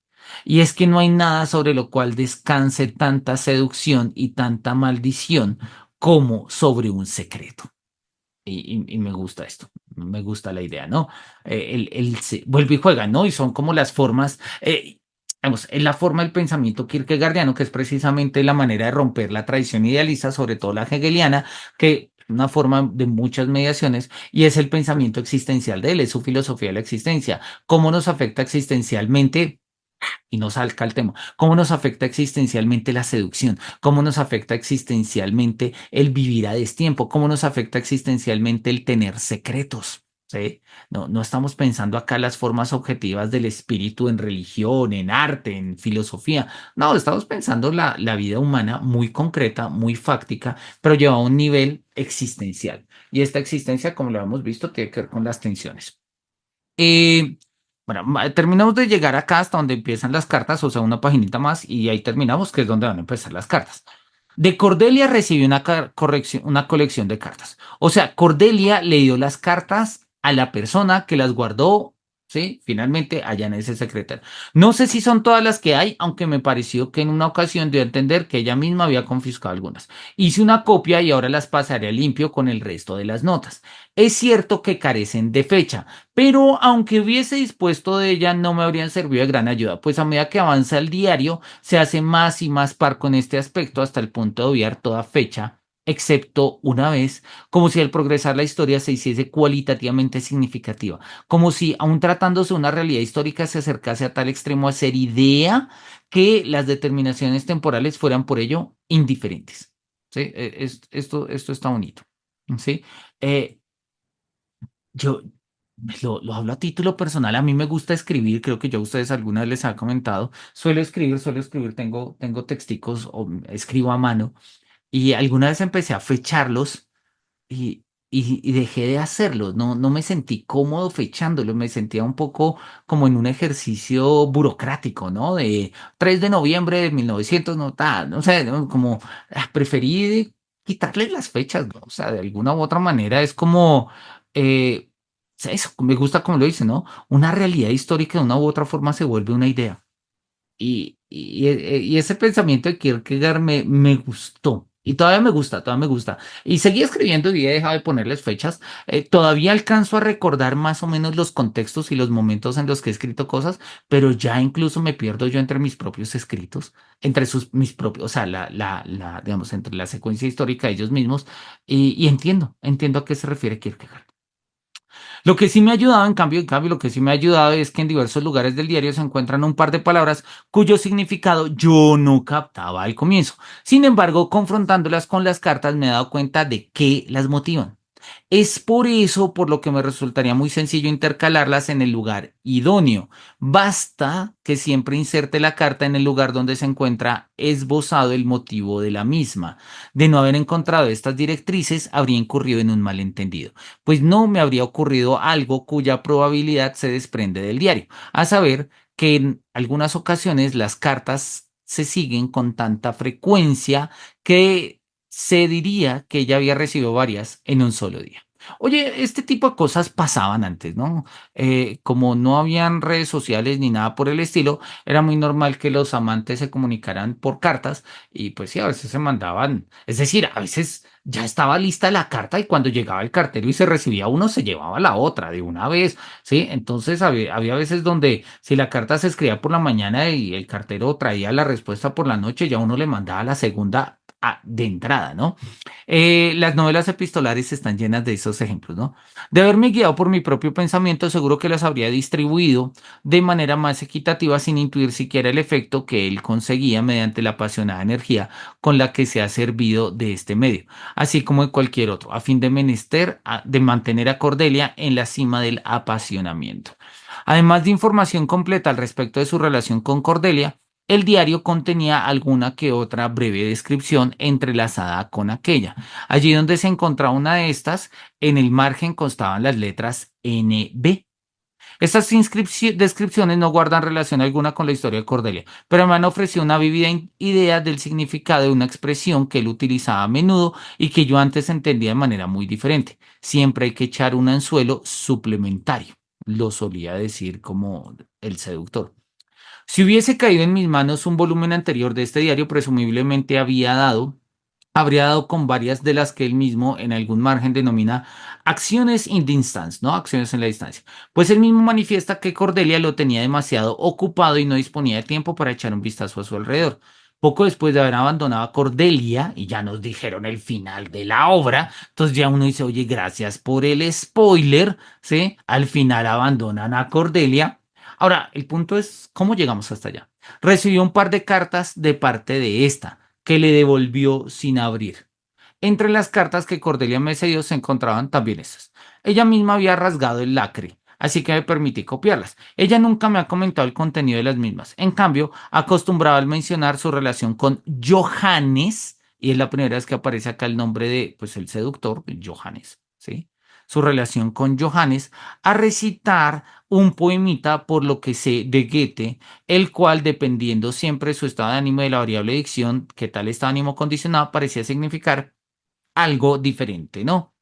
Y es que no hay nada sobre lo cual descanse tanta seducción y tanta maldición como sobre un secreto. Y me gusta esto, me gusta la idea, ¿no? Él se vuelve y juega, ¿no? Y son como las formas, vamos, es la forma del pensamiento kierkegaardiano, que es precisamente la manera de romper la tradición idealista, sobre todo la hegeliana, que es una forma de muchas mediaciones, y es el pensamiento existencial de él, es su filosofía de la existencia. ¿Cómo nos afecta existencialmente? Y nos salca el tema. ¿Cómo nos afecta existencialmente la seducción? ¿Cómo nos afecta existencialmente el vivir a destiempo? ¿Cómo nos afecta existencialmente el tener secretos? ¿Sí? No, no estamos pensando acá las formas objetivas del espíritu en religión, en arte, en filosofía. No, estamos pensando la vida humana muy concreta, muy fáctica, pero lleva a un nivel existencial. Y esta existencia, como lo hemos visto, tiene que ver con las tensiones. Bueno, terminamos de llegar acá hasta donde empiezan las cartas, o sea, una paginita más, y ahí terminamos, que es donde van a empezar las cartas. De Cordelia recibió una colección de cartas. O sea, Cordelia le dio las cartas a la persona que las guardó ¿sí? Finalmente hallan ese secretario. No sé si son todas las que hay, aunque me pareció que en una ocasión dio a entender que ella misma había confiscado algunas. Hice una copia y ahora las pasaré a limpio con el resto de las notas. Es cierto que carecen de fecha, pero aunque hubiese dispuesto de ella, no me habrían servido de gran ayuda, pues a medida que avanza el diario, se hace más y más par con este aspecto hasta el punto de obviar toda fecha, excepto una vez, como si al progresar la historia se hiciese cualitativamente significativa, como si, aun tratándose de una realidad histórica, se acercase a tal extremo a ser idea que las determinaciones temporales fueran por ello indiferentes. ¿Sí? Esto está bonito. ¿Sí? Eh, yo lo hablo a título personal, a mí me gusta escribir, creo que yo a ustedes alguna vez les ha comentado, suelo escribir, tengo texticos o escribo a mano y alguna vez empecé a fecharlos y, y dejé de hacerlo, no me sentí cómodo fechándolo, me sentía un poco como en un ejercicio burocrático, ¿no? De 3 de noviembre de 1900, no, tal, no sé, ¿no? Como preferí quitarle las fechas, ¿no? O sea, de alguna u otra manera es como, eso, me gusta como lo dice, ¿no? Una realidad histórica de una u otra forma se vuelve una idea. Y ese pensamiento de Kierkegaard me gustó. Y todavía me gusta, todavía me gusta. Y seguí escribiendo y he dejado de ponerles fechas. Todavía alcanzo a recordar más o menos los contextos y los momentos en los que he escrito cosas, pero ya incluso me pierdo yo entre mis propios escritos, entre mis propios, o sea, digamos, entre la secuencia histórica de ellos mismos. Y entiendo a qué se refiere Kierkegaard. Lo que sí me ha ayudado, en cambio, lo que sí me ha ayudado es que en diversos lugares del diario se encuentran un par de palabras cuyo significado yo no captaba al comienzo. Sin embargo, confrontándolas con las cartas me he dado cuenta de qué las motivan. Es por eso por lo que me resultaría muy sencillo intercalarlas en el lugar idóneo. Basta que siempre inserte la carta en el lugar donde se encuentra esbozado el motivo de la misma. De no haber encontrado estas directrices, habría incurrido en un malentendido, pues no me habría ocurrido algo cuya probabilidad se desprende del diario, a saber que en algunas ocasiones las cartas se siguen con tanta frecuencia que se diría que ella había recibido varias en un solo día. Oye, este tipo de cosas pasaban antes, ¿no? Como no habían redes sociales ni nada por el estilo, era muy normal que los amantes se comunicaran por cartas y pues sí, a veces se mandaban, es decir, a veces ya estaba lista la carta y cuando llegaba el cartero y se recibía uno, se llevaba la otra de una vez, ¿sí? Entonces había veces donde si la carta se escribía por la mañana y el cartero traía la respuesta por la noche, ya uno le mandaba la segunda de entrada, ¿no? Las novelas epistolares están llenas de esos ejemplos, ¿no? De haberme guiado por mi propio pensamiento, seguro que las habría distribuido de manera más equitativa sin intuir siquiera el efecto que él conseguía mediante la apasionada energía con la que se ha servido de este medio, así como de cualquier otro, a fin de de mantener a Cordelia en la cima del apasionamiento. Además de información completa al respecto de su relación con Cordelia, el diario contenía alguna que otra breve descripción entrelazada con aquella. Allí donde se encontraba una de estas, en el margen constaban las letras NB. Estas descripciones no guardan relación alguna con la historia de Cordelia, pero me han ofrecido una vívida idea del significado de una expresión que él utilizaba a menudo y que yo antes entendía de manera muy diferente. Siempre hay que echar un anzuelo suplementario, lo solía decir como el seductor. Si hubiese caído en mis manos un volumen anterior de este diario, presumiblemente habría dado con varias de las que él mismo en algún margen denomina acciones in the instance, ¿no? Acciones en la distancia. Pues él mismo manifiesta que Cordelia lo tenía demasiado ocupado y no disponía de tiempo para echar un vistazo a su alrededor. Poco después de haber abandonado a Cordelia, y ya nos dijeron el final de la obra, entonces ya uno dice, oye, gracias por el spoiler, ¿sí? Al final abandonan a Cordelia. Ahora, el punto es, ¿cómo llegamos hasta allá? Recibió un par de cartas de parte de esta que le devolvió sin abrir. Entre las cartas que Cordelia me cedió se encontraban también esas. Ella misma había rasgado el lacre, así que me permití copiarlas. Ella nunca me ha comentado el contenido de las mismas. En cambio, acostumbraba al mencionar su relación con Johannes, y es la primera vez que aparece acá el nombre de, pues, el seductor, Johannes, ¿sí? Su relación con Johannes, a recitar un poemita por lo que sé de Goethe, el cual, dependiendo siempre de su estado de ánimo y de la variable dicción, que tal estado de ánimo condicionado parecía significar algo diferente, ¿no?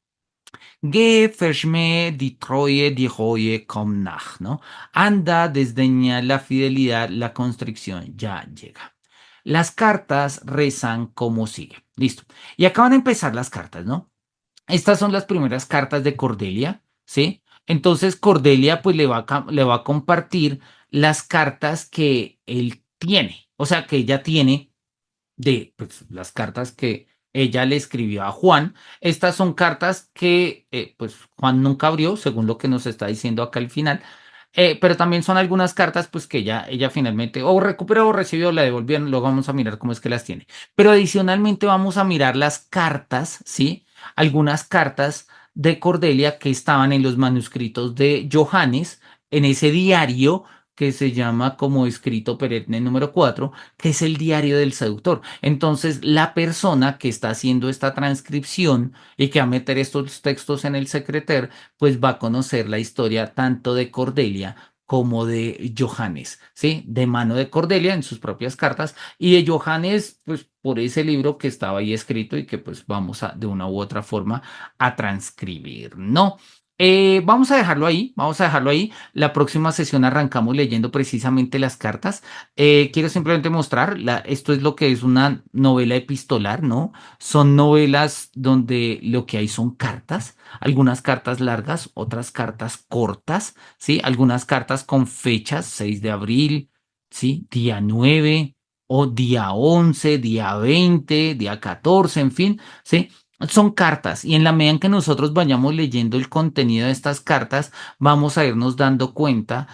Ge verschmähe die Treue, die Reue kommt nach, ¿no? Anda, desdeña la fidelidad, la constricción ya llega. Las cartas rezan como sigue. Listo. Y acaban de empezar las cartas, ¿no? Estas son las primeras cartas de Cordelia, ¿sí? Entonces Cordelia pues le va a compartir las cartas que él tiene, o sea, que ella tiene de pues, las cartas que ella le escribió a Juan. Estas son cartas que pues Juan nunca abrió, según lo que nos está diciendo acá al final. Pero también son algunas cartas pues que ella finalmente o recuperó o recibió, la devolvieron, luego vamos a mirar cómo es que las tiene. Pero adicionalmente vamos a mirar las cartas, ¿sí? Algunas cartas de Cordelia que estaban en los manuscritos de Johannes, en ese diario que se llama como escrito perenne número 4, que es el diario del seductor. Entonces, la persona que está haciendo esta transcripción y que va a meter estos textos en el secreter, pues va a conocer la historia tanto de Cordelia como de Johannes, ¿sí? De mano de Cordelia en sus propias cartas y de Johannes, pues por ese libro que estaba ahí escrito y que pues vamos a de una u otra forma a transcribir, ¿no? Vamos a dejarlo ahí, vamos a dejarlo ahí. La próxima sesión arrancamos leyendo precisamente las cartas. Quiero simplemente mostrar, esto es lo que es una novela epistolar, ¿no? Son novelas donde lo que hay son cartas, algunas cartas largas, otras cartas cortas, ¿sí? Algunas cartas con fechas, 6 de abril, ¿sí? Día 9 o día 11, día 20, día 14, en fin, ¿sí? Son cartas y en la medida en que nosotros vayamos leyendo el contenido de estas cartas, vamos a irnos dando cuenta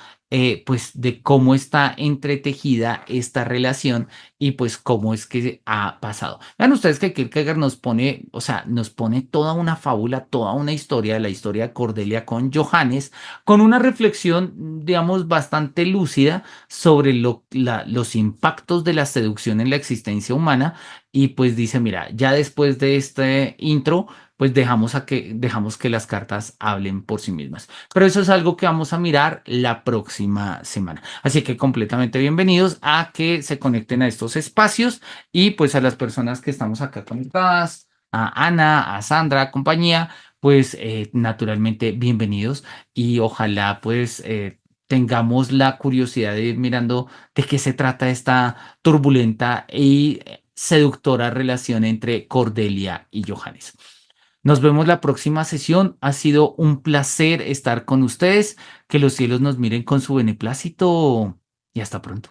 pues de cómo está entretejida esta relación y pues cómo es que ha pasado. Vean ustedes que Kierkegaard nos pone, o sea, nos pone toda una fábula, toda una historia de la historia de Cordelia con Johannes, con una reflexión, digamos, bastante lúcida sobre los impactos de la seducción en la existencia humana y pues dice, mira, ya después de este intro, pues dejamos que las cartas hablen por sí mismas. Pero eso es algo que vamos a mirar la próxima semana. Así que completamente bienvenidos a que se conecten a estos espacios y pues a las personas que estamos acá conectadas, a Ana, a Sandra, compañía, pues naturalmente bienvenidos y ojalá pues tengamos la curiosidad de ir mirando de qué se trata esta turbulenta y seductora relación entre Cordelia y Johannes. Nos vemos la próxima sesión. Ha sido un placer estar con ustedes. Que los cielos nos miren con su beneplácito y hasta pronto.